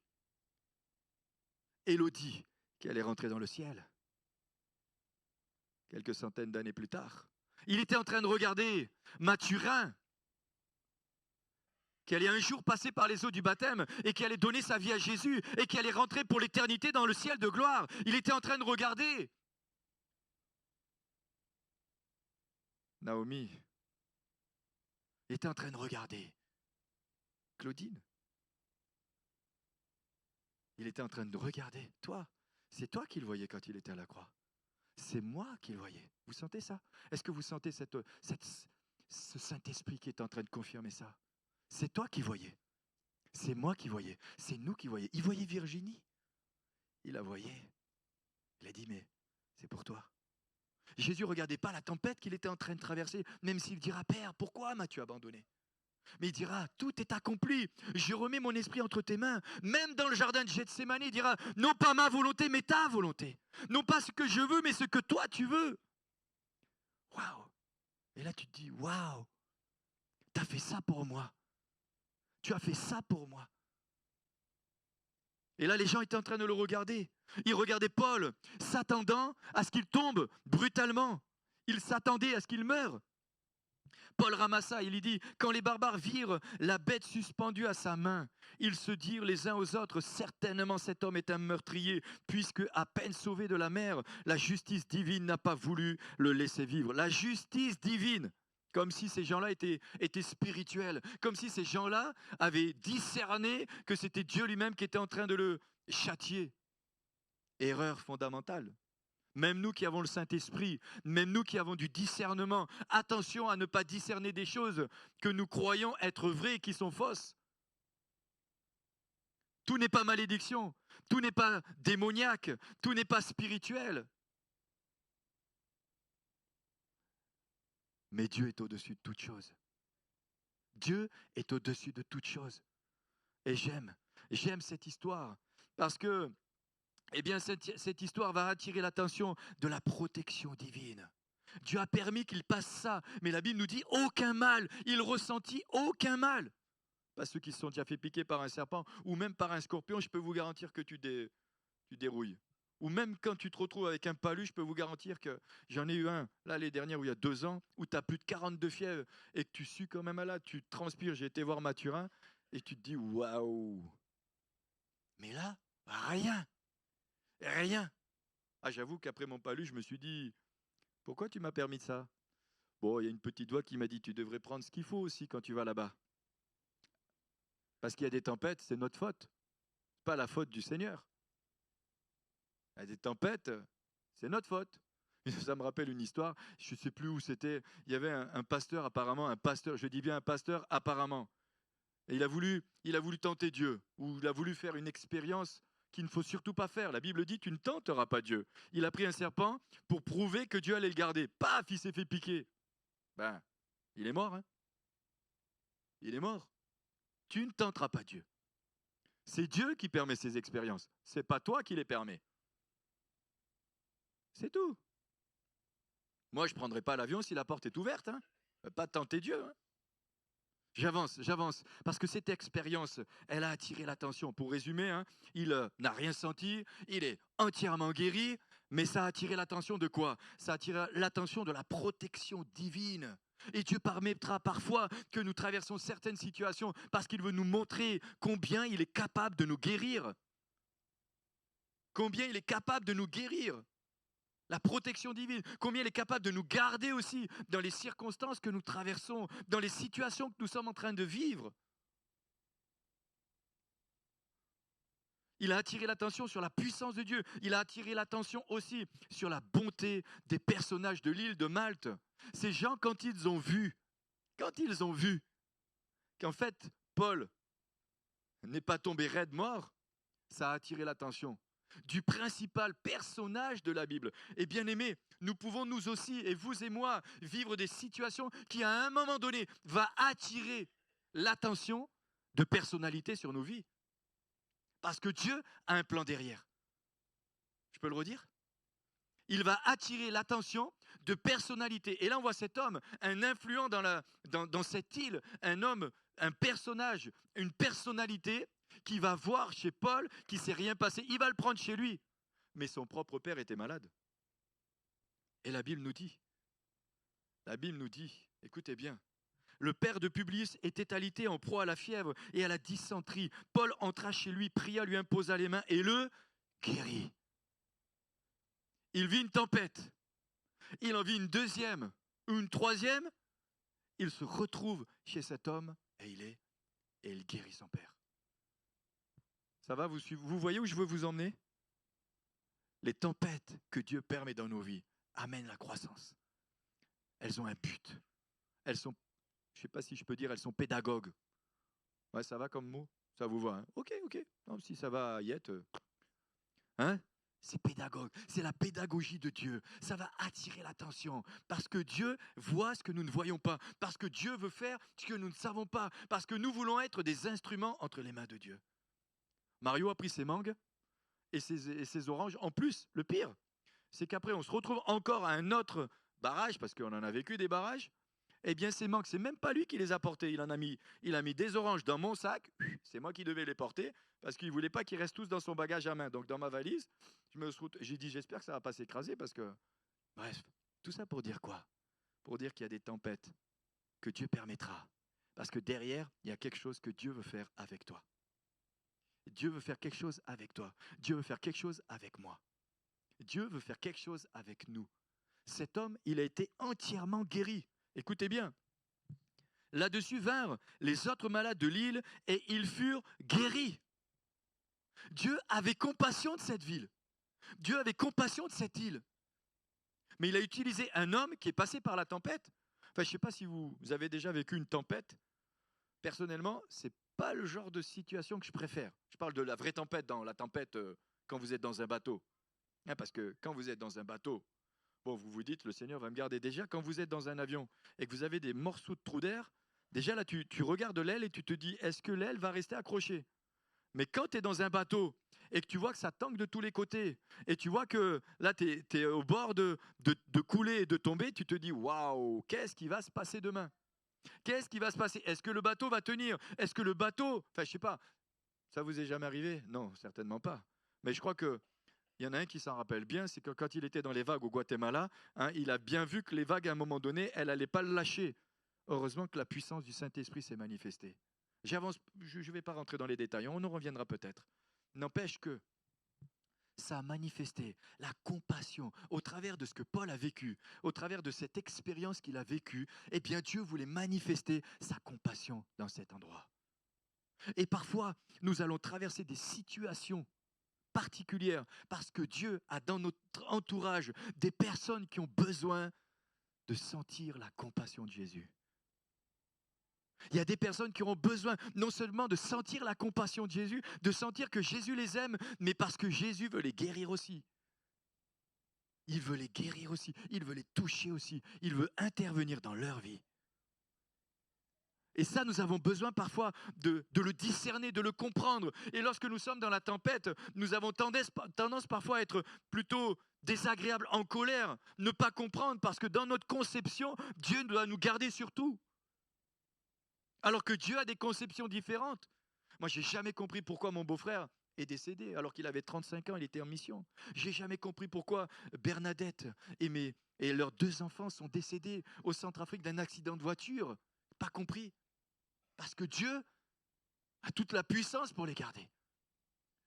Élodie qui allait rentrer dans le ciel quelques centaines d'années plus tard. Il était en train de regarder Mathurin qui allait un jour passer par les eaux du baptême et qui allait donner sa vie à Jésus et qui allait rentrer pour l'éternité dans le ciel de gloire. Il était en train de regarder Naomi. Il était en train de regarder Claudine. Il était en train de regarder toi. C'est toi qui le voyais quand il était à la croix. C'est moi qui le voyais. Vous sentez ça? Est-ce que vous sentez ce Saint-Esprit qui est en train de confirmer ça? C'est toi qui voyais. C'est moi qui voyais. C'est nous qui voyons. Il voyait Virginie. Il la voyait. Il a dit, mais c'est pour toi. Jésus ne regardait pas la tempête qu'il était en train de traverser, même s'il dira, Père, pourquoi m'as-tu abandonné? Mais il dira, tout est accompli, je remets mon esprit entre tes mains. Même dans le jardin de Gethsémani, il dira, non pas ma volonté, mais ta volonté. Non pas ce que je veux, mais ce que toi tu veux. Waouh! Et là tu te dis, waouh! Tu as fait ça pour moi. Tu as fait ça pour moi. Et là les gens étaient en train de le regarder. Ils regardaient Paul, s'attendant à ce qu'il tombe brutalement. Ils s'attendaient à ce qu'il meure. Paul ramassa, il lui dit, quand les barbares virent la bête suspendue à sa main, ils se dirent les uns aux autres, certainement cet homme est un meurtrier, puisque à peine sauvé de la mer, la justice divine n'a pas voulu le laisser vivre. La justice divine, comme si ces gens-là étaient spirituels, comme si ces gens-là avaient discerné que c'était Dieu lui-même qui était en train de le châtier. Erreur fondamentale. Même nous qui avons le Saint-Esprit, même nous qui avons du discernement, attention à ne pas discerner des choses que nous croyons être vraies et qui sont fausses. Tout n'est pas malédiction, tout n'est pas démoniaque, tout n'est pas spirituel. Mais Dieu est au-dessus de toute chose. Dieu est au-dessus de toute chose. Et j'aime cette histoire parce que eh bien, cette histoire va attirer l'attention de la protection divine. Dieu a permis qu'il passe ça, mais la Bible nous dit aucun mal. Il ressentit aucun mal. Pas ceux qui se sont déjà fait piquer par un serpent ou même par un scorpion, je peux vous garantir que tu dérouilles. Ou même quand tu te retrouves avec un palu, je peux vous garantir que j'en ai eu un, là, les dernières, où il y a 2 ans, où tu as plus de 42 fièvre et que tu sues quand même malade, tu transpires. J'ai été voir Mathurin et tu te dis waouh. Mais là, rien. Rien. Ah, j'avoue qu'après mon palu, je me suis dit, pourquoi tu m'as permis de ça? Bon, il y a une petite voix qui m'a dit, tu devrais prendre ce qu'il faut aussi quand tu vas là-bas. Parce qu'il y a des tempêtes, c'est notre faute. Pas la faute du Seigneur. Il y a des tempêtes, c'est notre faute. Et ça me rappelle une histoire, je ne sais plus où c'était. Il y avait un pasteur apparemment, je dis bien un pasteur apparemment. Et il a voulu tenter Dieu, ou il a voulu faire une expérience qu'il ne faut surtout pas faire. La Bible dit, tu ne tenteras pas Dieu. Il a pris un serpent pour prouver que Dieu allait le garder. Paf, il s'est fait piquer. Ben, il est mort. Hein. Il est mort. Tu ne tenteras pas Dieu. C'est Dieu qui permet ces expériences. Ce n'est pas toi qui les permets. C'est tout. Moi, je ne prendrai pas l'avion si la porte est ouverte. Hein. Pas tenter Dieu. Hein. J'avance, parce que cette expérience, elle a attiré l'attention. Pour résumer, hein, il n'a rien senti, il est entièrement guéri, mais ça a attiré l'attention de quoi? Ça a attiré l'attention de la protection divine. Et Dieu permettra parfois que nous traversons certaines situations parce qu'il veut nous montrer combien il est capable de nous guérir. Combien il est capable de nous guérir. La protection divine, combien il est capable de nous garder aussi dans les circonstances que nous traversons, dans les situations que nous sommes en train de vivre. Il a attiré l'attention sur la puissance de Dieu. Il a attiré l'attention aussi sur la bonté des personnages de l'île de Malte. Ces gens, quand ils ont vu qu'en fait, Paul n'est pas tombé raide mort, ça a attiré l'attention du principal personnage de la Bible. Et bien aimé, nous pouvons nous aussi, et vous et moi, vivre des situations qui à un moment donné va attirer l'attention de personnalités sur nos vies. Parce que Dieu a un plan derrière. Je peux le redire? Il va attirer l'attention de personnalités. Et là, on voit cet homme, un influent dans cette île, un homme, un personnage, une personnalité qui va voir chez Paul qu'il ne s'est rien passé. Il va le prendre chez lui. Mais son propre père était malade. Et la Bible nous dit, écoutez bien, le père de Publius était alité en proie à la fièvre et à la dysenterie. Paul entra chez lui, pria, lui imposa les mains et le guérit. Il vit une tempête. Il en vit une deuxième ou une troisième. Il se retrouve chez cet homme et il guérit son père. Ça va, vous voyez où je veux vous emmener? Les tempêtes que Dieu permet dans nos vies amènent la croissance. Elles ont un but. Elles sont, je ne sais pas si je peux dire, elles sont pédagogues. Ouais, ça va comme mot? Ça vous va, hein? Ok. Non, si ça va, Yette. Hein? C'est pédagogue, c'est la pédagogie de Dieu. Ça va attirer l'attention parce que Dieu voit ce que nous ne voyons pas, parce que Dieu veut faire ce que nous ne savons pas, parce que nous voulons être des instruments entre les mains de Dieu. Mario a pris ses mangues et ses oranges. En plus, le pire, c'est qu'après, on se retrouve encore à un autre barrage, parce qu'on en a vécu des barrages. Eh bien, ces mangues, c'est même pas lui qui les a portées. Il a mis des oranges dans mon sac. C'est moi qui devais les porter parce qu'il ne voulait pas qu'ils restent tous dans son bagage à main. Donc, dans ma valise, j'ai dit, j'espère que ça ne va pas s'écraser parce que... Bref, tout ça pour dire quoi? Pour dire qu'il y a des tempêtes que Dieu permettra. Parce que derrière, il y a quelque chose que Dieu veut faire avec toi. Dieu veut faire quelque chose avec toi. Dieu veut faire quelque chose avec moi. Dieu veut faire quelque chose avec nous. Cet homme, il a été entièrement guéri. Écoutez bien. Là-dessus vinrent les autres malades de l'île et ils furent guéris. Dieu avait compassion de cette ville. Dieu avait compassion de cette île. Mais il a utilisé un homme qui est passé par la tempête. Enfin, je ne sais pas si vous avez déjà vécu une tempête. Personnellement, ce n'est pas le genre de situation que je préfère. Je parle de la vraie tempête, dans la tempête quand vous êtes dans un bateau. Parce que quand vous êtes dans un bateau, bon, vous vous dites, le Seigneur va me garder. Déjà, quand vous êtes dans un avion et que vous avez des morceaux de trou d'air, déjà là, tu regardes l'aile et tu te dis, est-ce que l'aile va rester accrochée? Mais quand tu es dans un bateau et que tu vois que ça tangue de tous les côtés, et tu vois que là, tu es au bord de couler et de tomber, tu te dis, waouh, qu'est-ce qui va se passer demain? Qu'est-ce qui va se passer? Est-ce que le bateau va tenir? Est-ce que le bateau... Enfin, je sais pas, ça vous est jamais arrivé? Non, certainement pas. Mais je crois que il y en a un qui s'en rappelle bien, c'est que quand il était dans les vagues au Guatemala, il a bien vu que les vagues, à un moment donné, elle n'allait pas le lâcher. Heureusement que la puissance du Saint-Esprit s'est manifestée. J'avance, je ne vais pas rentrer dans les détails, on en reviendra peut-être. N'empêche que ça a manifesté la compassion au travers de ce que Paul a vécu, au travers de cette expérience qu'il a vécue. Eh bien, Dieu voulait manifester sa compassion dans cet endroit. Et parfois, nous allons traverser des situations particulière parce que Dieu a dans notre entourage des personnes qui ont besoin de sentir la compassion de Jésus. Il y a des personnes qui auront besoin non seulement de sentir la compassion de Jésus, de sentir que Jésus les aime, mais parce que Jésus veut les guérir aussi. Il veut les guérir aussi, il veut les toucher aussi, il veut intervenir dans leur vie. Et ça, nous avons besoin parfois de le discerner, de le comprendre. Et lorsque nous sommes dans la tempête, nous avons tendance parfois à être plutôt désagréables, en colère, ne pas comprendre, parce que dans notre conception, Dieu doit nous garder sur tout. Alors que Dieu a des conceptions différentes. Moi, j'ai jamais compris pourquoi mon beau-frère est décédé alors qu'il avait 35 ans, il était en mission. J'ai jamais compris pourquoi Bernadette et leurs 2 enfants sont décédés au Centrafrique d'un accident de voiture. Pas compris. Parce que Dieu a toute la puissance pour les garder.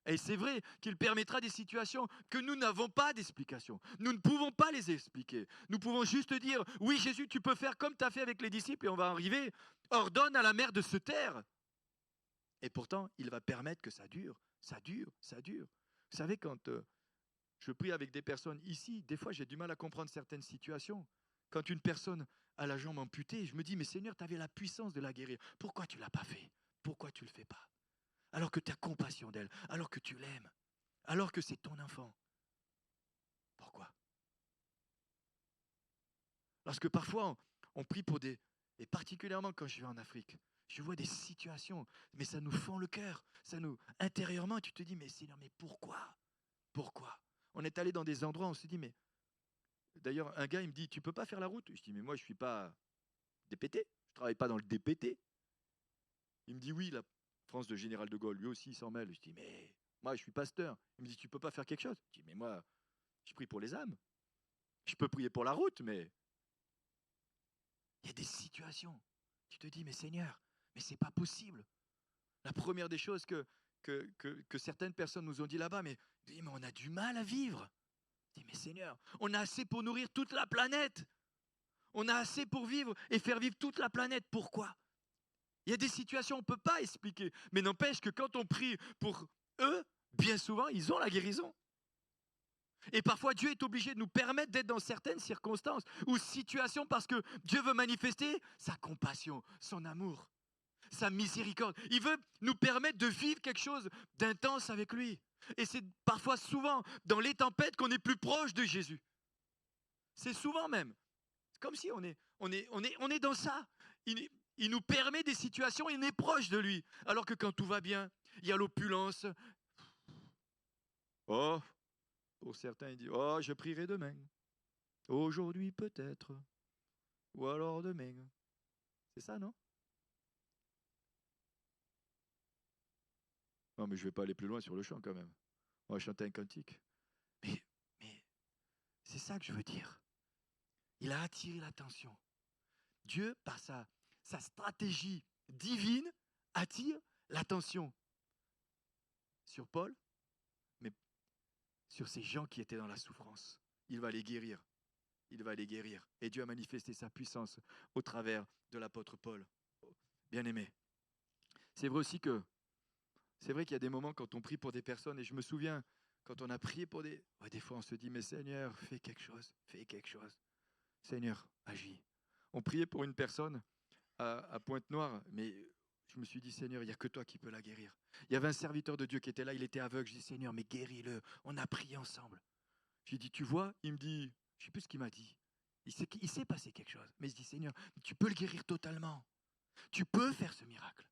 Et c'est vrai qu'il permettra des situations que nous n'avons pas d'explication. Nous ne pouvons pas les expliquer. Nous pouvons juste dire, oui Jésus, tu peux faire comme tu as fait avec les disciples et on va arriver. Ordonne à la mer de se taire. Et pourtant, il va permettre que ça dure, ça dure, ça dure. Vous savez, quand je prie avec des personnes ici, des fois j'ai du mal à comprendre certaines situations. Quand une personne a la jambe amputée, je me dis, mais Seigneur, tu avais la puissance de la guérir. Pourquoi tu ne l'as pas fait? Pourquoi tu ne le fais pas? Alors que tu as compassion d'elle, alors que tu l'aimes, alors que c'est ton enfant. Pourquoi? Parce que parfois, on prie pour des... Et particulièrement quand je vais en Afrique, je vois des situations, mais ça nous fend le cœur. Ça nous... Intérieurement, tu te dis, mais Seigneur, mais pourquoi? Pourquoi? On est allé dans des endroits, on se dit, mais... D'ailleurs, un gars, il me dit, tu peux pas faire la route? Je dis, mais moi, je suis pas DPT. Je travaille pas dans le DPT. Il me dit, oui, la France de Général de Gaulle, lui aussi, il s'en mêle. Je dis, mais moi, je suis pasteur. Il me dit, tu peux pas faire quelque chose? Je dis, mais moi, je prie pour les âmes. Je peux prier pour la route, mais il y a des situations. Tu te dis, mais Seigneur, mais c'est pas possible. La première des choses que certaines personnes nous ont dit là-bas, mais on a du mal à vivre. Je dis, mais Seigneur, on a assez pour nourrir toute la planète. On a assez pour vivre et faire vivre toute la planète. Pourquoi? Il y a des situations, on ne peut pas expliquer. Mais n'empêche que quand on prie pour eux, bien souvent, ils ont la guérison. Et parfois, Dieu est obligé de nous permettre d'être dans certaines circonstances ou situations parce que Dieu veut manifester sa compassion, son amour, sa miséricorde. Il veut nous permettre de vivre quelque chose d'intense avec lui. Et c'est parfois souvent dans les tempêtes qu'on est plus proche de Jésus. C'est souvent même. C'est comme si on est dans ça. Il nous permet des situations et on est proche de lui. Alors que quand tout va bien, il y a l'opulence. Oh, pour certains, il dit, oh, je prierai demain. Aujourd'hui peut-être. Ou alors demain. C'est ça, non? Non, mais je ne vais pas aller plus loin sur le chant quand même. On va chanter un cantique. Mais c'est ça que je veux dire. Il a attiré l'attention. Dieu, par sa stratégie divine, attire l'attention sur Paul, mais sur ces gens qui étaient dans la souffrance. Il va les guérir. Il va les guérir. Et Dieu a manifesté sa puissance au travers de l'apôtre Paul. Bien-aimé. C'est vrai aussi que, c'est vrai qu'il y a des moments quand on prie pour des personnes, et je me souviens, quand on a prié pour des... Ouais, des fois on se dit, mais Seigneur, fais quelque chose, fais quelque chose. Seigneur, agis. On priait pour une personne à Pointe-Noire, mais je me suis dit, Seigneur, il n'y a que toi qui peux la guérir. Il y avait un serviteur de Dieu qui était là, il était aveugle. Je dis, Seigneur, mais guéris-le. On a prié ensemble. J'ai dit, tu vois, il me dit, je ne sais plus ce qu'il m'a dit. Il s'est passé quelque chose. Mais je dis, Seigneur, tu peux le guérir totalement. Tu peux faire ce miracle.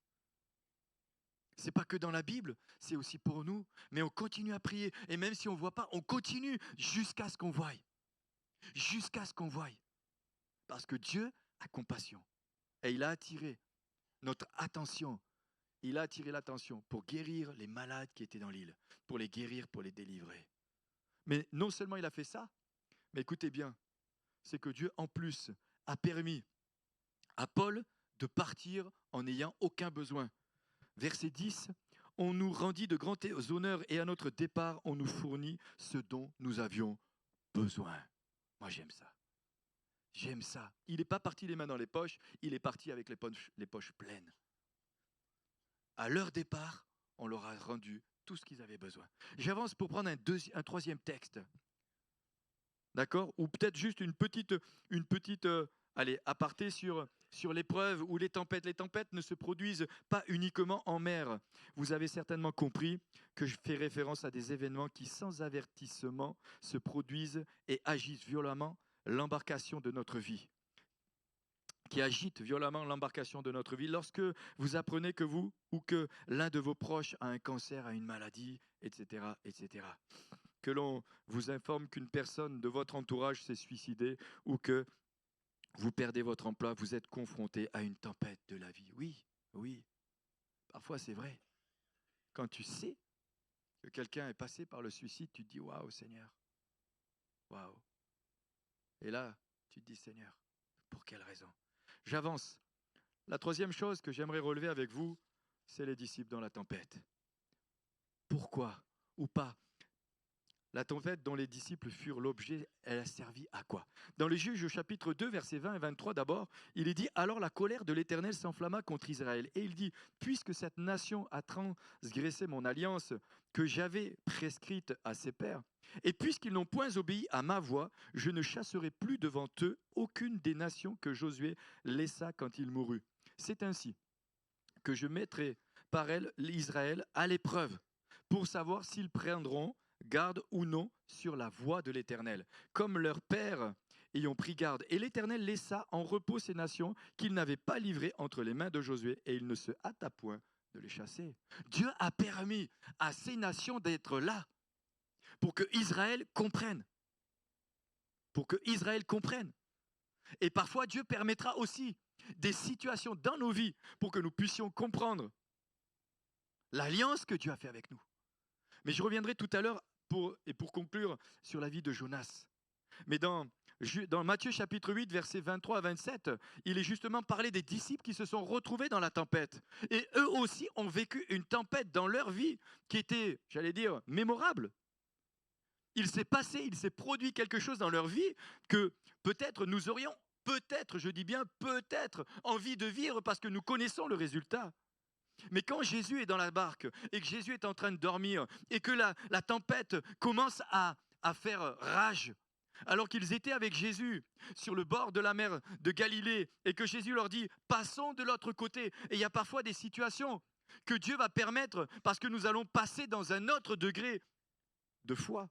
C'est pas que dans la Bible, c'est aussi pour nous. Mais on continue à prier. Et même si on ne voit pas, on continue jusqu'à ce qu'on voie. Jusqu'à ce qu'on voie. Parce que Dieu a compassion. Et il a attiré notre attention. Il a attiré l'attention pour guérir les malades qui étaient dans l'île. Pour les guérir, pour les délivrer. Mais non seulement il a fait ça, mais écoutez bien, c'est que Dieu en plus a permis à Paul de partir en n'ayant aucun besoin. Verset 10, on nous rendit de grands honneurs et à notre départ, on nous fournit ce dont nous avions besoin. Moi, j'aime ça. J'aime ça. Il n'est pas parti les mains dans les poches, il est parti avec les poches pleines. À leur départ, on leur a rendu tout ce qu'ils avaient besoin. J'avance pour prendre un troisième texte. D'accord? Ou peut-être juste une petite allez, aparté sur l'épreuve ou les tempêtes. Les tempêtes ne se produisent pas uniquement en mer. Vous avez certainement compris que je fais référence à des événements qui, sans avertissement, se produisent et agissent violemment l'embarcation de notre vie. Qui agitent violemment l'embarcation de notre vie. Lorsque vous apprenez que vous ou que l'un de vos proches a un cancer, a une maladie, etc., etc. Que l'on vous informe qu'une personne de votre entourage s'est suicidée ou que vous perdez votre emploi, vous êtes confronté à une tempête de la vie. Oui, Oui, parfois c'est vrai. Quand tu sais que quelqu'un est passé par le suicide, tu te dis waouh Seigneur, waouh. Et là, tu te dis Seigneur, pour quelle raison? J'avance. La troisième chose que j'aimerais relever avec vous, c'est les disciples dans la tempête. Pourquoi ou pas? La tempête dont les disciples furent l'objet, elle a servi à quoi? Dans les Juges au chapitre 2, versets 20 et 23 d'abord, il est dit « Alors la colère de l'Éternel s'enflamma contre Israël. Et il dit, puisque cette nation a transgressé mon alliance que j'avais prescrite à ses pères, et puisqu'ils n'ont point obéi à ma voix, je ne chasserai plus devant eux aucune des nations que Josué laissa quand il mourut. C'est ainsi que je mettrai par elle Israël à l'épreuve pour savoir s'ils prendront garde ou non sur la voie de l'Éternel, comme leurs pères ayant pris garde. Et l'Éternel laissa en repos ces nations qu'il n'avait pas livrées entre les mains de Josué, et il ne se hâta point de les chasser. Dieu a permis à ces nations d'être là pour que Israël comprenne. Pour que Israël comprenne. Et parfois, Dieu permettra aussi des situations dans nos vies pour que nous puissions comprendre l'alliance que Dieu a fait avec nous. Mais je reviendrai tout à l'heure pour conclure sur la vie de Jonas. Mais dans Matthieu chapitre 8, versets 23 à 27, il est justement parlé des disciples qui se sont retrouvés dans la tempête. Et eux aussi ont vécu une tempête dans leur vie qui était, j'allais dire, mémorable. Il s'est produit quelque chose dans leur vie que peut-être nous aurions, peut-être, je dis bien peut-être, envie de vivre parce que nous connaissons le résultat. Mais quand Jésus est dans la barque et que Jésus est en train de dormir et que la tempête commence à faire rage, alors qu'ils étaient avec Jésus sur le bord de la mer de Galilée et que Jésus leur dit « passons de l'autre côté ». Et il y a parfois des situations que Dieu va permettre parce que nous allons passer dans un autre degré de foi,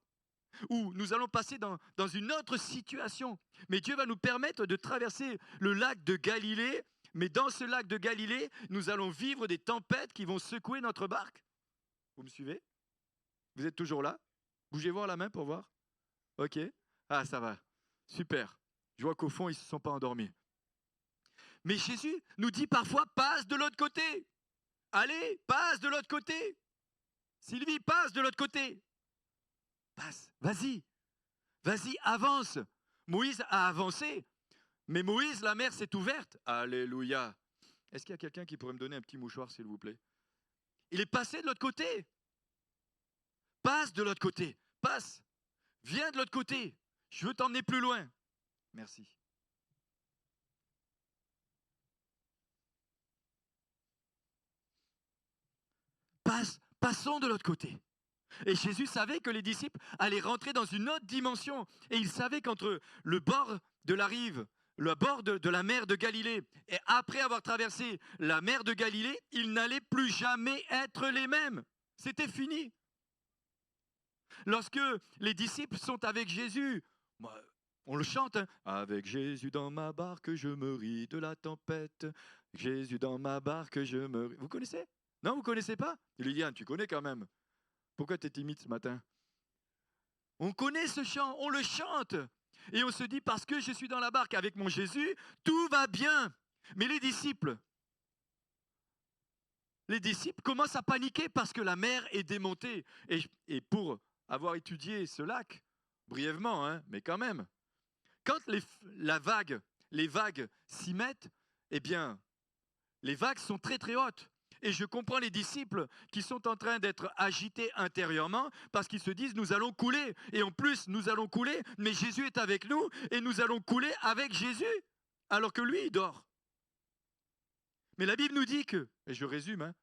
où nous allons passer dans une autre situation. Mais Dieu va nous permettre de traverser le lac de Galilée. Mais dans ce lac de Galilée, nous allons vivre des tempêtes qui vont secouer notre barque. Vous me suivez? Vous êtes toujours là? Bougez voir la main pour voir. Ok. Ah, ça va. Super. Je vois qu'au fond, ils ne se sont pas endormis. Mais Jésus nous dit parfois, passe de l'autre côté. Allez, passe de l'autre côté. Sylvie, passe de l'autre côté. Passe, vas-y. Vas-y, avance. Moïse a avancé. Mais Moïse, la mer s'est ouverte. Alléluia. Est-ce qu'il y a quelqu'un qui pourrait me donner un petit mouchoir, s'il vous plaît? Il est passé de l'autre côté. Passe de l'autre côté. Passe. Viens de l'autre côté. Je veux t'emmener plus loin. Merci. Passons de l'autre côté. Et Jésus savait que les disciples allaient rentrer dans une autre dimension. Et il savait qu'entre le bord de la rive, le bord de la mer de Galilée, et après avoir traversé la mer de Galilée, ils n'allaient plus jamais être les mêmes. C'était fini. Lorsque les disciples sont avec Jésus, on le chante, hein, avec Jésus dans ma barque, je me ris de la tempête. Jésus dans ma barque, je me ris. Vous connaissez? Non, vous ne connaissez pas? Liliane, tu connais quand même. Pourquoi tu es timide ce matin? On connaît ce chant, on le chante. Et on se dit, parce que je suis dans la barque avec mon Jésus, tout va bien. Mais les disciples commencent à paniquer parce que la mer est démontée. Et pour avoir étudié ce lac, brièvement, hein, mais quand même, quand les vagues s'y mettent, eh bien, les vagues sont très très hautes. Et je comprends les disciples qui sont en train d'être agités intérieurement parce qu'ils se disent nous allons couler. Et en plus, nous allons couler, mais Jésus est avec nous et nous allons couler avec Jésus alors que lui, il dort. Mais la Bible nous dit que, et je résume, hein,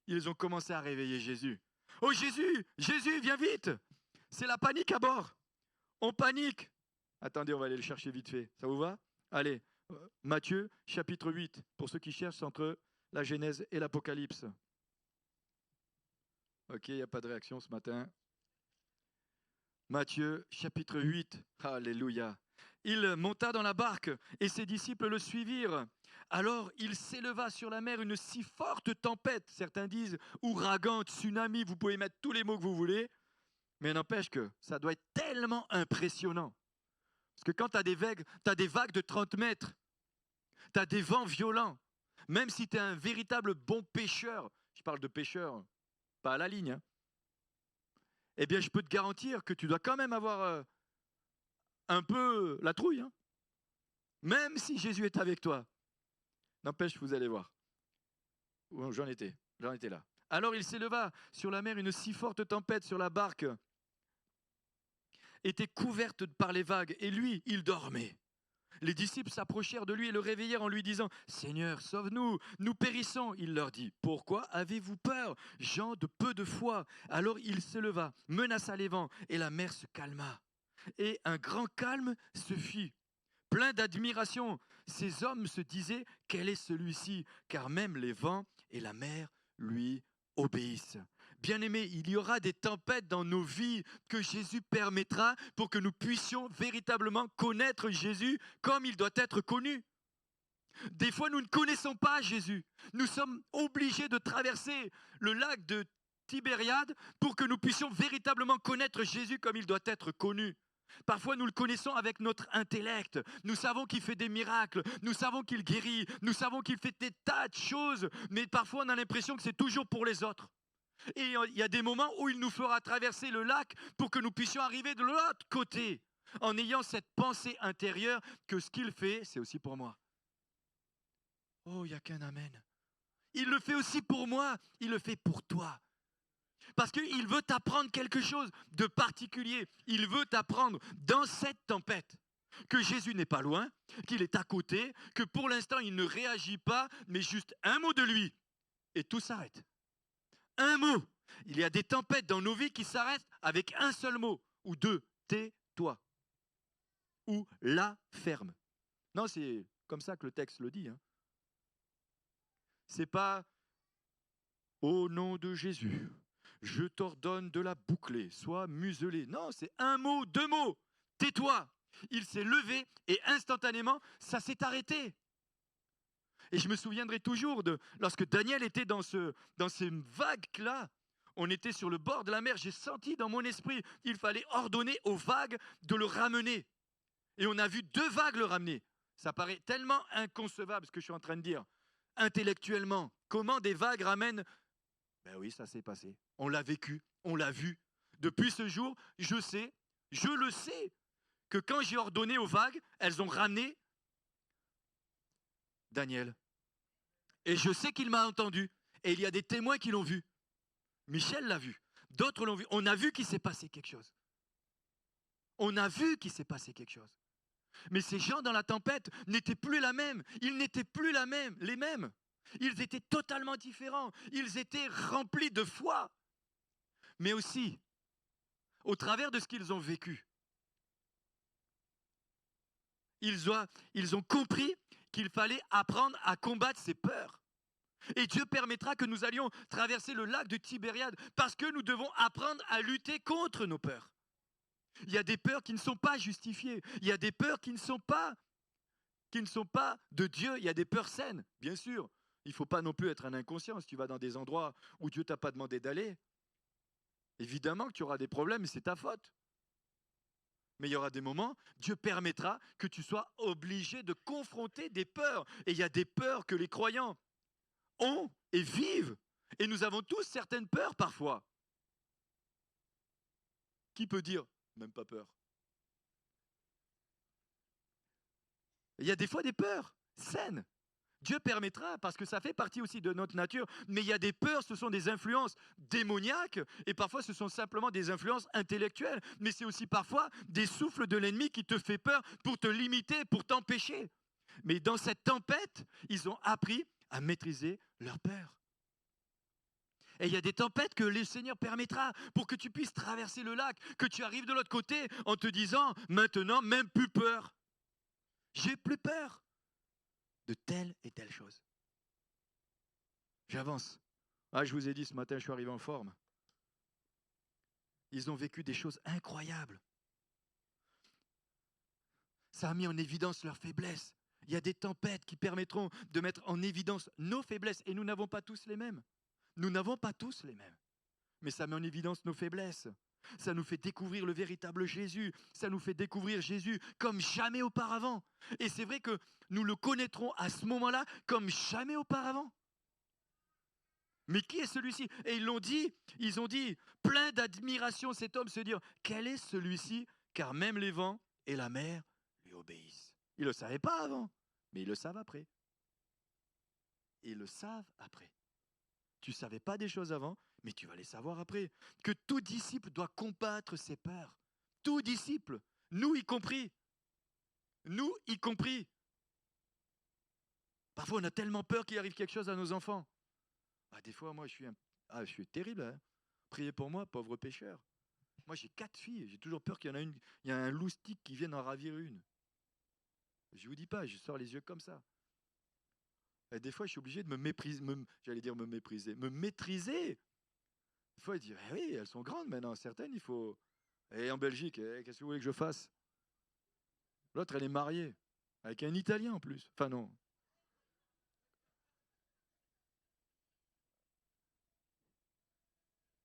ils ont commencé à réveiller Jésus. Oh Jésus, Jésus, viens vite. C'est la panique à bord. On panique. Attendez, on va aller le chercher vite fait. Ça vous va? Allez, Matthieu chapitre 8, pour ceux qui cherchent entre la Genèse et l'Apocalypse. Ok, il n'y a pas de réaction ce matin. Matthieu chapitre 8, alléluia. Il monta dans la barque et ses disciples le suivirent. Alors il s'éleva sur la mer une si forte tempête, certains disent ouragan, tsunami, vous pouvez mettre tous les mots que vous voulez, mais n'empêche que ça doit être tellement impressionnant. Parce que quand tu as des vagues de 30 mètres, tu as des vents violents, Même si tu es un véritable bon pêcheur, je parle de pêcheur, pas à la ligne, hein, eh bien je peux te garantir que tu dois quand même avoir un peu la trouille, hein, même si Jésus est avec toi. N'empêche, vous allez voir. J'en étais là. Alors il s'éleva sur la mer une si forte tempête sur la barque était couverte par les vagues, et lui, il dormait. Les disciples s'approchèrent de lui et le réveillèrent en lui disant « Seigneur, sauve-nous, nous périssons !» Il leur dit « Pourquoi avez-vous peur, gens de peu de foi ?» Alors il se leva, menaça les vents, et la mer se calma. Et un grand calme se fit. Plein d'admiration, ces hommes se disaient « Quel est celui-ci ?» Car même les vents et la mer lui obéissent. Bien-aimés, il y aura des tempêtes dans nos vies que Jésus permettra pour que nous puissions véritablement connaître Jésus comme il doit être connu. Des fois, nous ne connaissons pas Jésus. Nous sommes obligés de traverser le lac de Tibériade pour que nous puissions véritablement connaître Jésus comme il doit être connu. Parfois, nous le connaissons avec notre intellect. Nous savons qu'il fait des miracles. Nous savons qu'il guérit. Nous savons qu'il fait des tas de choses. Mais parfois, on a l'impression que c'est toujours pour les autres. Et il y a des moments où il nous fera traverser le lac pour que nous puissions arriver de l'autre côté, en ayant cette pensée intérieure que ce qu'il fait, c'est aussi pour moi. Oh, il n'y a qu'un amen. Il le fait aussi pour moi, il le fait pour toi. Parce qu'il veut t'apprendre quelque chose de particulier. Il veut t'apprendre dans cette tempête que Jésus n'est pas loin, qu'il est à côté, que pour l'instant il ne réagit pas, mais juste un mot de lui et tout s'arrête. Un mot. Il y a des tempêtes dans nos vies qui s'arrêtent avec un seul mot ou deux. Tais-toi. Ou la ferme. Non, c'est comme ça que le texte le dit. Hein. C'est pas au nom de Jésus, je t'ordonne de la boucler, sois muselé. Non, c'est un mot, deux mots. Tais-toi. Il s'est levé et instantanément, ça s'est arrêté. Et je me souviendrai toujours de lorsque Daniel était dans ces vagues-là. On était sur le bord de la mer. J'ai senti dans mon esprit qu'il fallait ordonner aux vagues de le ramener. Et on a vu 2 vagues le ramener. Ça paraît tellement inconcevable ce que je suis en train de dire. Intellectuellement, comment des vagues ramènent? Ben oui, ça s'est passé. On l'a vécu, on l'a vu. Depuis ce jour, je le sais, que quand j'ai ordonné aux vagues, elles ont ramené Daniel. Et je sais qu'il m'a entendu. Et il y a des témoins qui l'ont vu. Michel l'a vu. D'autres l'ont vu. On a vu qu'il s'est passé quelque chose. On a vu qu'il s'est passé quelque chose. Mais ces gens dans la tempête n'étaient plus la même. Ils n'étaient plus les mêmes. Ils étaient totalement différents. Ils étaient remplis de foi. Mais aussi, au travers de ce qu'ils ont vécu, ils ont compris qu'il fallait apprendre à combattre ces peurs. Et Dieu permettra que nous allions traverser le lac de Tibériade parce que nous devons apprendre à lutter contre nos peurs. Il y a des peurs qui ne sont pas justifiées. Il y a des peurs qui ne sont pas de Dieu. Il y a des peurs saines, bien sûr. Il ne faut pas non plus être un inconscient si tu vas dans des endroits où Dieu ne t'a pas demandé d'aller. Évidemment que tu auras des problèmes et c'est ta faute. Mais il y aura des moments, Dieu permettra que tu sois obligé de confronter des peurs. Et il y a des peurs que les croyants ont et vivent. Et nous avons tous certaines peurs parfois. Qui peut dire même pas peur? Il y a des fois des peurs saines. Dieu permettra, parce que ça fait partie aussi de notre nature, mais il y a des peurs, ce sont des influences démoniaques, et parfois ce sont simplement des influences intellectuelles, mais c'est aussi parfois des souffles de l'ennemi qui te fait peur pour te limiter, pour t'empêcher. Mais dans cette tempête, ils ont appris à maîtriser leur peur. Et il y a des tempêtes que le Seigneur permettra pour que tu puisses traverser le lac, que tu arrives de l'autre côté en te disant, maintenant, même plus peur. J'ai plus peur de telle et telle chose. J'avance. Je vous ai dit ce matin, je suis arrivé en forme. Ils ont vécu des choses incroyables. Ça a mis en évidence leurs faiblesses. Il y a des tempêtes qui permettront de mettre en évidence nos faiblesses. Et nous n'avons pas tous les mêmes. Nous n'avons pas tous les mêmes. Mais ça met en évidence nos faiblesses. Ça nous fait découvrir le véritable Jésus. Ça nous fait découvrir Jésus comme jamais auparavant. Et c'est vrai que nous le connaîtrons à ce moment-là comme jamais auparavant. Mais qui est celui-ci? Et ils ont dit, plein d'admiration, cet homme se dire, quel est celui-ci? Car même les vents et la mer lui obéissent. Ils ne le savaient pas avant, mais ils le savent après. Ils le savent après. Tu ne savais pas des choses avant, mais tu vas les savoir après. Que tout disciple doit combattre ses peurs. Tout disciple, nous y compris. Nous y compris. Parfois, on a tellement peur qu'il arrive quelque chose à nos enfants. Des fois, moi, je suis terrible. Hein. Priez pour moi, pauvre pécheur. Moi, j'ai 4 filles. J'ai toujours peur qu'il y en a une. Il y a un loustic qui vienne en ravir une. Je ne vous dis pas, je sors les yeux comme ça. Et des fois, je suis obligé de me mépriser. Me maîtriser. Des fois, il dit, oui, elles sont grandes maintenant. Certaines, il faut. Et en Belgique, qu'est-ce que vous voulez que je fasse? L'autre, elle est mariée. Avec un Italien en plus. Enfin, non.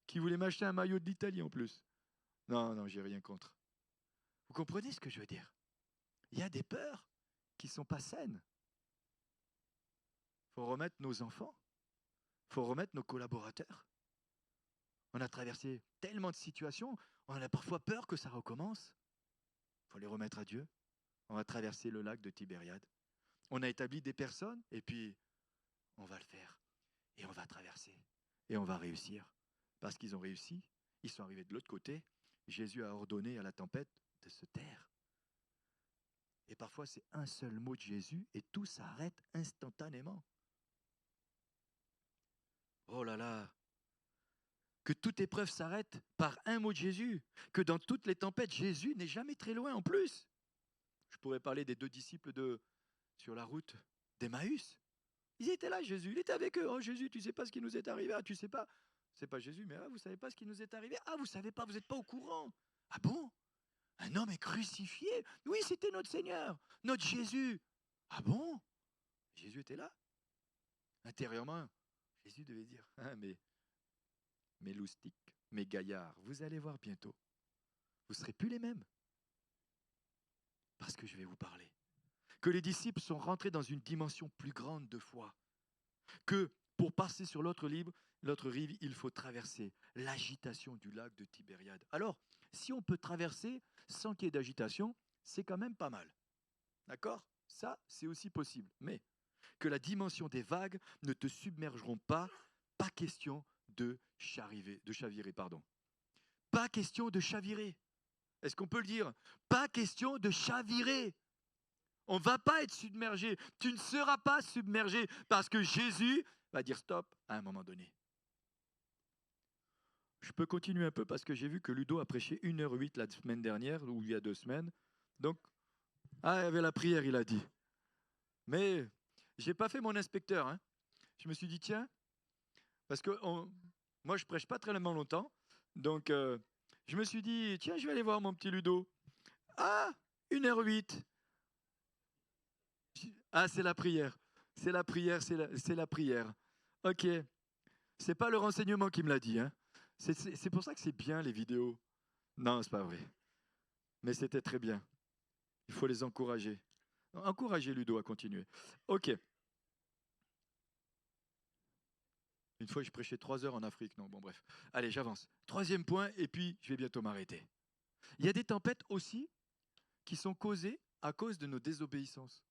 Qui voulait m'acheter un maillot de l'Italie en plus. Non, j'ai rien contre. Vous comprenez ce que je veux dire? Il y a des peurs qui ne sont pas saines. Il faut remettre nos enfants. Il faut remettre nos collaborateurs. On a traversé tellement de situations, on a parfois peur que ça recommence. Il faut les remettre à Dieu. On va traverser le lac de Tibériade. On a établi des personnes et puis on va le faire. Et on va traverser. Et on va réussir. Parce qu'ils ont réussi. Ils sont arrivés de l'autre côté. Jésus a ordonné à la tempête de se taire. Et parfois, c'est un seul mot de Jésus et tout s'arrête instantanément. Oh là là! Que toute épreuve s'arrête par un mot de Jésus. Que dans toutes les tempêtes, Jésus n'est jamais très loin en plus. Je pourrais parler des 2 disciples sur la route d'Emmaüs. Ils étaient là, Jésus. Il était avec eux. Oh Jésus, tu ne sais pas ce qui nous est arrivé. Tu ne sais pas. C'est pas Jésus, mais vous ne savez pas ce qui nous est arrivé. Vous ne savez pas, vous n'êtes pas au courant. Ah bon? Un homme est crucifié? Oui, c'était notre Seigneur, notre Jésus. Ah bon? Jésus était là. Intérieurement, Jésus devait dire, mes loustiques, mes gaillards, vous allez voir bientôt. Vous ne serez plus les mêmes. Parce que je vais vous parler. Que les disciples sont rentrés dans une dimension plus grande de foi. Que pour passer sur l'autre rive, il faut traverser l'agitation du lac de Tibériade. Alors, si on peut traverser sans qu'il y ait d'agitation, c'est quand même pas mal. D'accord? Ça, c'est aussi possible. Mais que la dimension des vagues ne te submergeront pas, pas question de chavirer. Pas question de chavirer. Est-ce qu'on peut le dire? Pas question de chavirer. On ne va pas être submergé. Tu ne seras pas submergé parce que Jésus va dire stop à un moment donné. Je peux continuer un peu parce que j'ai vu que Ludo a prêché 1h08 la semaine dernière ou il y a 2 semaines. Donc, il y avait la prière, il a dit. Mais je n'ai pas fait mon inspecteur. Hein. Je me suis dit, tiens, parce que moi, je ne prêche pas très longtemps. Donc, je me suis dit, tiens, je vais aller voir mon petit Ludo. 1h08. C'est la prière. C'est la prière, c'est la prière. Ok. C'est pas le renseignement qui me l'a dit. Hein. C'est pour ça que c'est bien les vidéos. Non, c'est pas vrai. Mais c'était très bien. Il faut les encourager. Encouragez Ludo à continuer. Ok. Une fois, je prêchais 3 heures en Afrique. Non, bon, bref. Allez, j'avance. 3e point, et puis je vais bientôt m'arrêter. Il y a des tempêtes aussi qui sont causées à cause de nos désobéissances.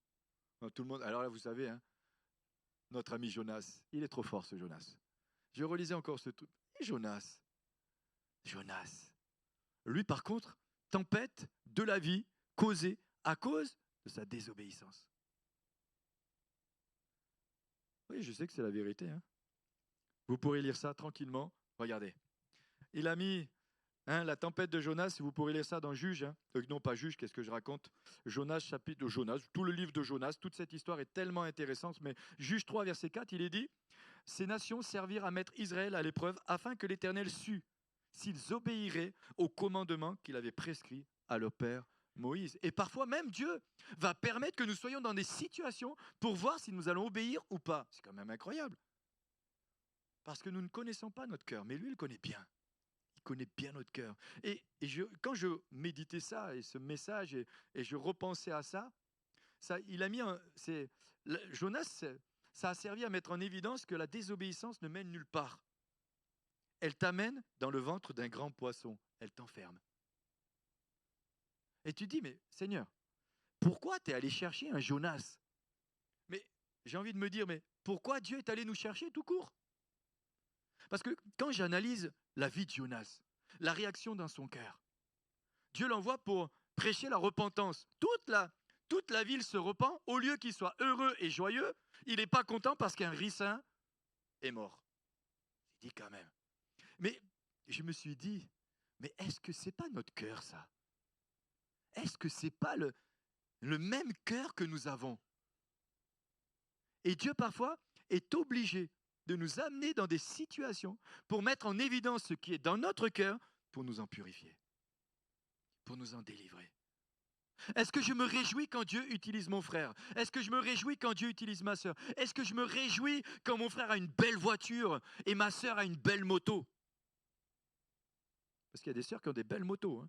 Tout le monde. Alors là, vous savez, hein, notre ami Jonas, il est trop fort, ce Jonas. Je relisais encore ce truc. Et Jonas. Lui, par contre, tempête de la vie causée à cause de sa désobéissance. Oui, je sais que c'est la vérité. Hein. Vous pourrez lire ça tranquillement. Regardez. Il a mis la tempête de Jonas, vous pourrez lire ça dans Juge. Hein. Non, pas Juge, qu'est-ce que je raconte? Jonas, chapitre de Jonas, tout le livre de Jonas, toute cette histoire est tellement intéressante. Mais Juge 3, verset 4, il est dit « Ces nations servirent à mettre Israël à l'épreuve afin que l'Éternel sût s'ils obéiraient au commandement qu'il avait prescrit à leur père Moïse. » Et parfois même Dieu va permettre que nous soyons dans des situations pour voir si nous allons obéir ou pas. C'est quand même incroyable. Parce que nous ne connaissons pas notre cœur, mais lui, il le connaît bien. Il connaît bien notre cœur. Quand je méditais ça et ce message et je repensais à ça, il a mis Jonas, ça a servi à mettre en évidence que la désobéissance ne mène nulle part. Elle t'amène dans le ventre d'un grand poisson. Elle t'enferme. Et tu dis, mais Seigneur, pourquoi tu es allé chercher un Jonas? Mais j'ai envie de me dire, mais pourquoi Dieu est allé nous chercher tout court? Parce que quand j'analyse la vie de Jonas, la réaction dans son cœur, Dieu l'envoie pour prêcher la repentance. Toute la ville se repent. Au lieu qu'il soit heureux et joyeux, il n'est pas content parce qu'un ricin est mort. Il dit quand même. Mais je me suis dit, mais est-ce que c'est pas notre cœur, ça? Est-ce que c'est pas le même cœur que nous avons? Et Dieu, parfois, est obligé de nous amener dans des situations pour mettre en évidence ce qui est dans notre cœur, pour nous en purifier, pour nous en délivrer. Est-ce que je me réjouis quand Dieu utilise mon frère? Est-ce que je me réjouis quand Dieu utilise ma sœur? Est-ce que je me réjouis quand mon frère a une belle voiture et ma sœur a une belle moto? Parce qu'il y a des sœurs qui ont des belles motos.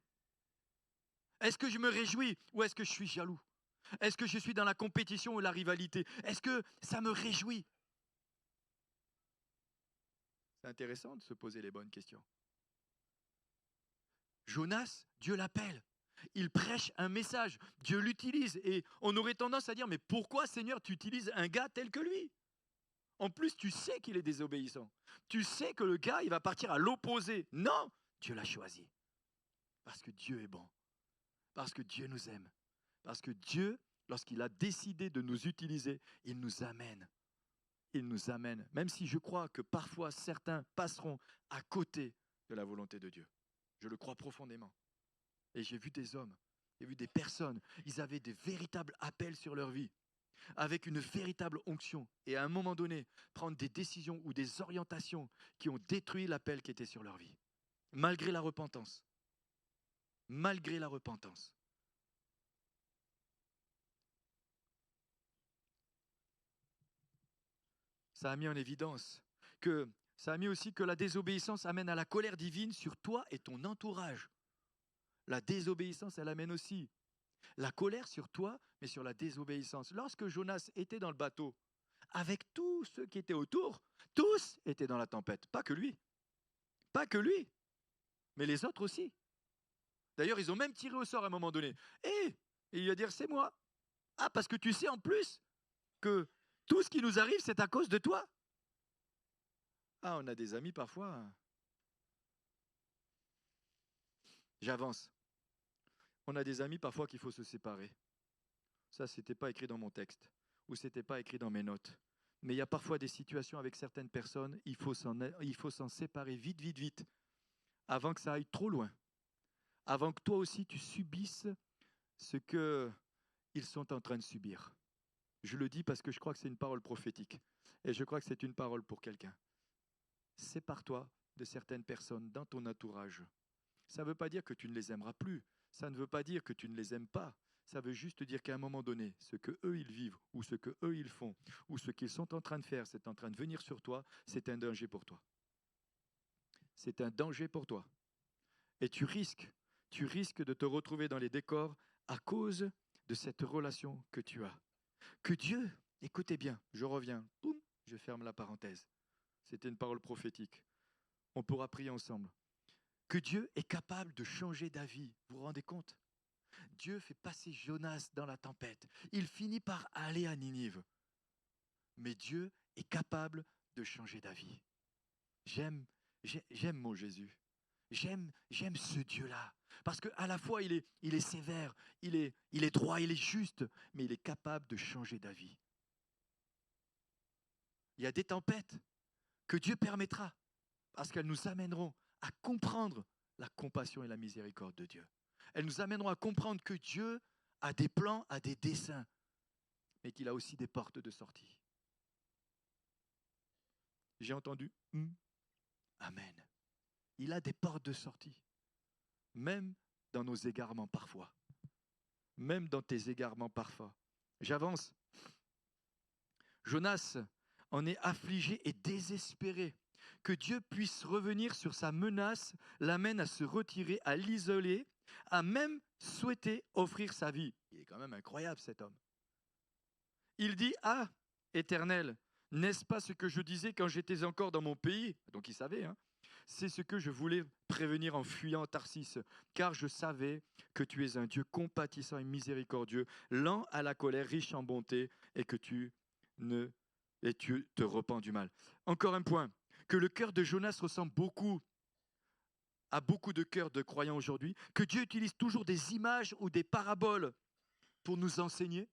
Est-ce que je me réjouis ou est-ce que je suis jaloux? Est-ce que je suis dans la compétition ou la rivalité? Est-ce que ça me réjouit? C'est intéressant de se poser les bonnes questions. Jonas, Dieu l'appelle. Il prêche un message. Dieu l'utilise. Et on aurait tendance à dire, mais pourquoi, Seigneur, tu utilises un gars tel que lui? En plus, tu sais qu'il est désobéissant. Tu sais que le gars, il va partir à l'opposé. Non, Dieu l'a choisi. Parce que Dieu est bon. Parce que Dieu nous aime. Parce que Dieu, lorsqu'il a décidé de nous utiliser, il nous amène. Il nous amène. Même si je crois que parfois certains passeront à côté de la volonté de Dieu. Je le crois profondément. Et j'ai vu des hommes, j'ai vu des personnes, ils avaient des véritables appels sur leur vie, avec une véritable onction. Et à un moment donné, prendre des décisions ou des orientations qui ont détruit l'appel qui était sur leur vie. Malgré la repentance. Malgré la repentance. Ça a mis en évidence ça a mis aussi que la désobéissance amène à la colère divine sur toi et ton entourage. La désobéissance, elle amène aussi la colère sur toi, mais sur la désobéissance. Lorsque Jonas était dans le bateau, avec tous ceux qui étaient autour, tous étaient dans la tempête. Pas que lui. Pas que lui. Mais les autres aussi. D'ailleurs, ils ont même tiré au sort à un moment donné. Et il va dire, c'est moi. Ah, parce que tu sais en plus que tout ce qui nous arrive, c'est à cause de toi. Ah, on a des amis parfois. J'avance. On a des amis parfois qu'il faut se séparer. Ça, ce n'était pas écrit dans mon texte. Ou ce n'était pas écrit dans mes notes. Mais il y a parfois des situations avec certaines personnes, il faut s'en séparer vite, vite, vite, avant que ça aille trop loin. Avant que toi aussi tu subisses ce qu'ils sont en train de subir. Je le dis parce que je crois que c'est une parole prophétique. Et je crois que c'est une parole pour quelqu'un. Sépare-toi de certaines personnes dans ton entourage. Ça ne veut pas dire que tu ne les aimeras plus. Ça ne veut pas dire que tu ne les aimes pas. Ça veut juste dire qu'à un moment donné, ce que eux ils vivent, ou ce que eux ils font, ou ce qu'ils sont en train de faire, c'est en train de venir sur toi, c'est un danger pour toi. C'est un danger pour toi. Et tu risques de te retrouver dans les décors à cause de cette relation que tu as. Que Dieu, écoutez bien, je reviens, boum, je ferme la parenthèse. C'était une parole prophétique. On pourra prier ensemble. Que Dieu est capable de changer d'avis. Vous vous rendez compte? Dieu fait passer Jonas dans la tempête. Il finit par aller à Ninive. Mais Dieu est capable de changer d'avis. J'aime mon Jésus. J'aime ce Dieu-là. Parce qu'à la fois, il est sévère, il est droit, il est juste, mais il est capable de changer d'avis. Il y a des tempêtes que Dieu permettra parce qu'elles nous amèneront à comprendre la compassion et la miséricorde de Dieu. Elles nous amèneront à comprendre que Dieu a des plans, a des desseins, mais qu'il a aussi des portes de sortie. J'ai entendu Amen. Il a des portes de sortie, même dans nos égarements parfois. Même dans tes égarements parfois. J'avance. Jonas en est affligé et désespéré. que Dieu puisse revenir sur sa menace, l'amène à se retirer, à l'isoler, à même souhaiter offrir sa vie. Il est quand même incroyable cet homme. Il dit, ah, Éternel, n'est-ce pas ce que je disais quand j'étais encore dans mon pays? Donc il savait, hein. C'est ce que je voulais prévenir en fuyant Tarsis, car je savais que tu es un Dieu compatissant et miséricordieux, lent à la colère, riche en bonté, et que tu te repens du mal. Encore un point, que le cœur de Jonas ressemble beaucoup à beaucoup de cœurs de croyants aujourd'hui, que Dieu utilise toujours des images ou des paraboles pour nous enseigner.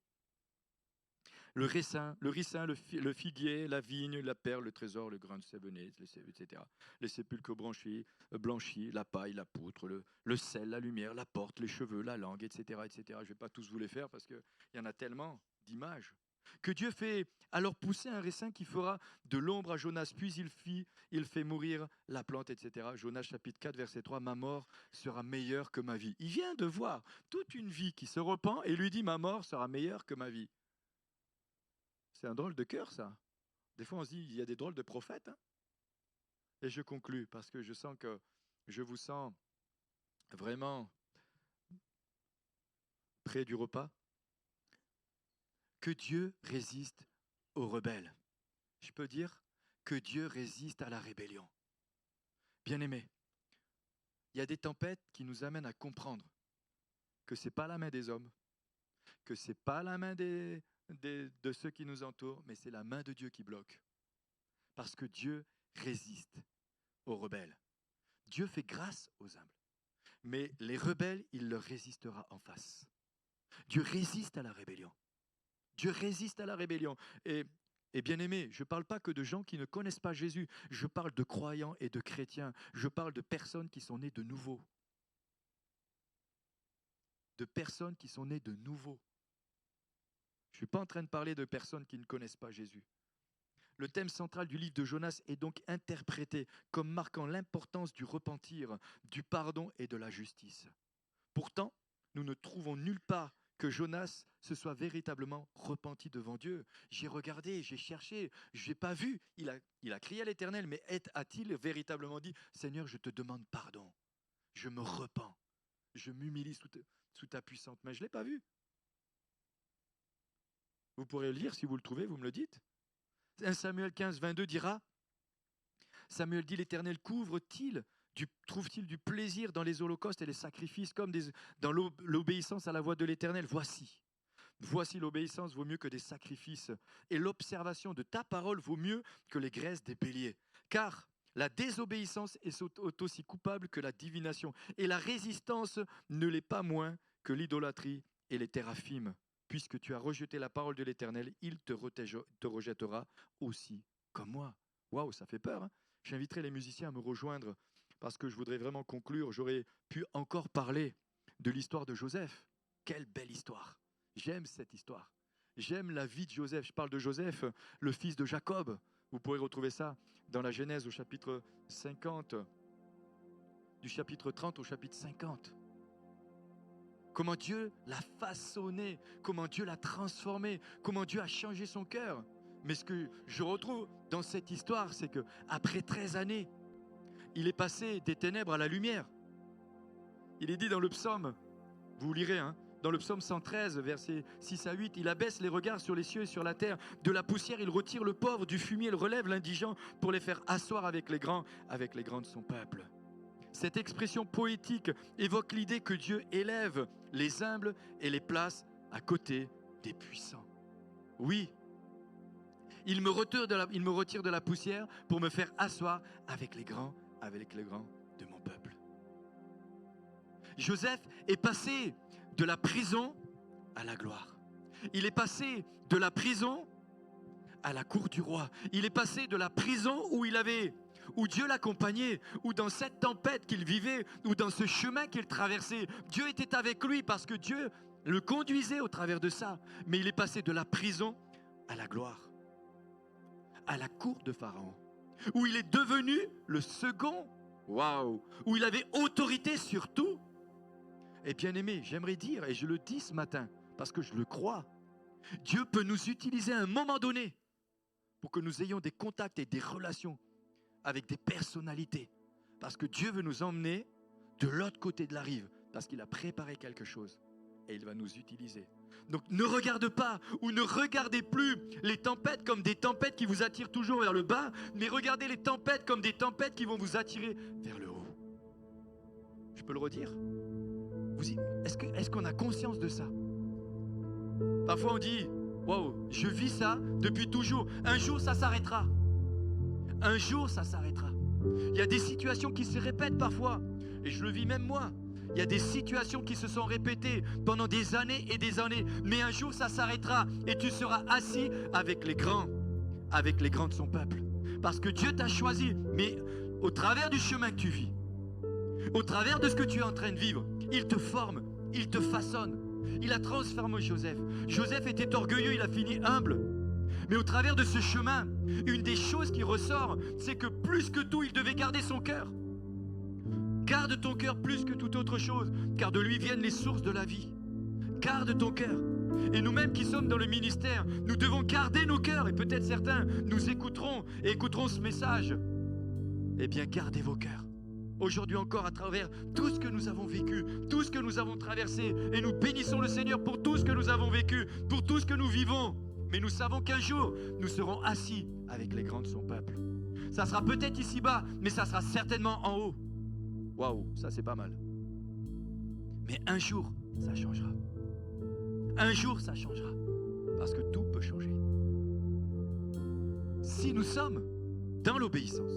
Le ricin, le figuier, la vigne, la perle, le trésor, le grain de sévenée, etc. Les sépulcres blanchis, la paille, la poutre, le sel, la lumière, la porte, les cheveux, la langue, etc. etc. Je ne vais pas tous vous les faire parce qu'il y en a tellement d'images. Que Dieu fait alors pousser un ricin qui fera de l'ombre à Jonas, puis il fait mourir la plante, etc. Jonas chapitre 4, verset 3, ma mort sera meilleure que ma vie. Il vient de voir toute une vie qui se repent et lui dit, ma mort sera meilleure que ma vie. C'est un drôle de cœur, ça. Des fois, on se dit, il y a des drôles de prophètes. Hein. Et je conclus, parce que je vous sens vraiment près du repas. Que Dieu résiste aux rebelles. Je peux dire que Dieu résiste à la rébellion. Bien-aimés, il y a des tempêtes qui nous amènent à comprendre que ce n'est pas la main des hommes, que ce n'est pas la main de ceux qui nous entourent, mais c'est la main de Dieu qui bloque. Parce que Dieu résiste aux rebelles. Dieu fait grâce aux humbles. Mais les rebelles, il leur résistera en face. Dieu résiste à la rébellion. Dieu résiste à la rébellion. Et bien aimé, je ne parle pas que de gens qui ne connaissent pas Jésus. Je parle de croyants et de chrétiens. Je parle de personnes qui sont nées de nouveau. De personnes qui sont nées de nouveau. Je ne suis pas en train de parler de personnes qui ne connaissent pas Jésus. Le thème central du livre de Jonas est donc interprété comme marquant l'importance du repentir, du pardon et de la justice. Pourtant, nous ne trouvons nulle part que Jonas se soit véritablement repenti devant Dieu. J'ai regardé, j'ai cherché, je n'ai pas vu. Il a crié à l'Éternel, mais a-t-il véritablement dit « Seigneur, je te demande pardon, je me repens, je m'humilie sous ta puissante main ». Je ne l'ai pas vu. Vous pourrez le lire si vous le trouvez, vous me le dites. 1 Samuel 15, 22 dira, Samuel dit, l'Éternel trouve-t-il du plaisir dans les holocaustes et les sacrifices comme dans l'obéissance à la voix de l'Éternel? Voici l'obéissance vaut mieux que des sacrifices et l'observation de ta parole vaut mieux que les graisses des béliers. Car la désobéissance est aussi coupable que la divination et la résistance ne l'est pas moins que l'idolâtrie et les téraphimes. Puisque tu as rejeté la parole de l'Éternel, il te rejettera aussi comme moi. Waouh, ça fait peur. Hein. J'inviterai les musiciens à me rejoindre parce que je voudrais vraiment conclure. J'aurais pu encore parler de l'histoire de Joseph. Quelle belle histoire. J'aime cette histoire. J'aime la vie de Joseph. Je parle de Joseph, le fils de Jacob. Vous pourrez retrouver ça dans la Genèse au chapitre 50, du chapitre 30 au chapitre 50. Comment Dieu l'a façonné, comment Dieu l'a transformé, comment Dieu a changé son cœur. Mais ce que je retrouve dans cette histoire, c'est qu'après 13 années, il est passé des ténèbres à la lumière. Il est dit dans le psaume, vous lirez, dans le psaume 113, versets 6 à 8, il abaisse les regards sur les cieux et sur la terre. De la poussière, il retire le pauvre, du fumier, il relève l'indigent pour les faire asseoir avec les grands de son peuple. Cette expression poétique évoque l'idée que Dieu élève les humbles et les place à côté des puissants. Oui, il me retire de la poussière pour me faire asseoir avec les grands de mon peuple. Joseph est passé de la prison à la gloire. Il est passé de la prison à la cour du roi. Il est passé de la prison où Dieu l'accompagnait, ou dans cette tempête qu'il vivait, ou dans ce chemin qu'il traversait. Dieu était avec lui parce que Dieu le conduisait au travers de ça. Mais il est passé de la prison à la gloire, à la cour de Pharaon, où il est devenu le second, où il avait autorité sur tout. Et bien aimé, j'aimerais dire, et je le dis ce matin, parce que je le crois, Dieu peut nous utiliser à un moment donné pour que nous ayons des contacts et des relations avec des personnalités. Parce que Dieu veut nous emmener de l'autre côté de la rive. Parce qu'il a préparé quelque chose. Et il va nous utiliser. Donc ne regarde pas ou ne regardez plus les tempêtes comme des tempêtes qui vous attirent toujours vers le bas, mais regardez les tempêtes comme des tempêtes qui vont vous attirer vers le haut. Je peux le redire? Est-ce qu'on a conscience de ça? Parfois on dit, wow, je vis ça depuis toujours. Un jour ça s'arrêtera. Un jour ça s'arrêtera. Il y a des situations qui se répètent parfois. Et je le vis même moi. Il y a des situations qui se sont répétées pendant des années et des années. Mais un jour, ça s'arrêtera et tu seras assis avec les grands de son peuple. Parce que Dieu t'a choisi. Mais au travers du chemin que tu vis, au travers de ce que tu es en train de vivre, il te forme, il te façonne. Il a transformé Joseph. Joseph était orgueilleux, il a fini humble. Mais au travers de ce chemin, une des choses qui ressort, c'est que plus que tout, il devait garder son cœur. Garde ton cœur plus que toute autre chose, car de lui viennent les sources de la vie. Garde ton cœur. Et nous-mêmes qui sommes dans le ministère, nous devons garder nos cœurs. Et peut-être certains nous écouteront et écouteront ce message. Eh bien, gardez vos cœurs. Aujourd'hui encore, à travers tout ce que nous avons vécu, tout ce que nous avons traversé, et nous bénissons le Seigneur pour tout ce que nous avons vécu, pour tout ce que nous vivons. Mais nous savons qu'un jour, nous serons assis avec les grands de son peuple. Ça sera peut-être ici-bas, mais ça sera certainement en haut. Waouh, ça c'est pas mal. Mais un jour, ça changera. Un jour, ça changera. Parce que tout peut changer. Si nous sommes dans l'obéissance,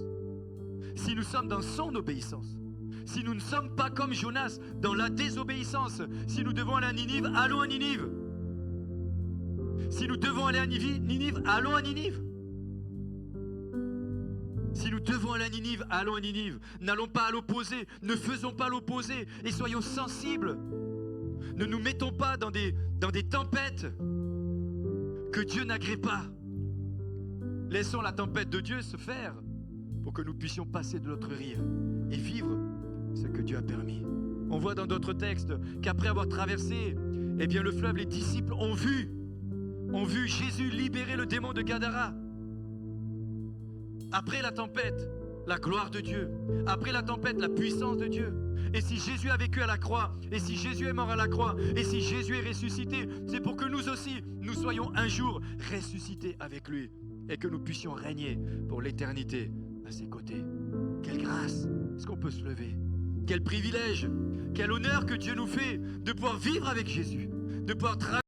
si nous sommes dans son obéissance, si nous ne sommes pas comme Jonas dans la désobéissance, si nous devons aller à Ninive, allons à Ninive. Si nous devons aller à Ninive, allons à Ninive. Si nous devons aller à Ninive, allons à Ninive. N'allons pas à l'opposé, ne faisons pas l'opposé et soyons sensibles. Ne nous mettons pas dans des tempêtes que Dieu n'agrée pas. Laissons la tempête de Dieu se faire pour que nous puissions passer de l'autre rive et vivre ce que Dieu a permis. On voit dans d'autres textes qu'après avoir traversé eh bien, le fleuve, les disciples ont vu Jésus libérer le démon de Gadara. Après la tempête, la gloire de Dieu. Après la tempête, la puissance de Dieu. Et si Jésus a vécu à la croix, et si Jésus est mort à la croix, et si Jésus est ressuscité, c'est pour que nous aussi, nous soyons un jour ressuscités avec lui et que nous puissions régner pour l'éternité à ses côtés. Quelle grâce! Est-ce qu'on peut se lever? Quel privilège! Quel honneur que Dieu nous fait de pouvoir vivre avec Jésus, de pouvoir travailler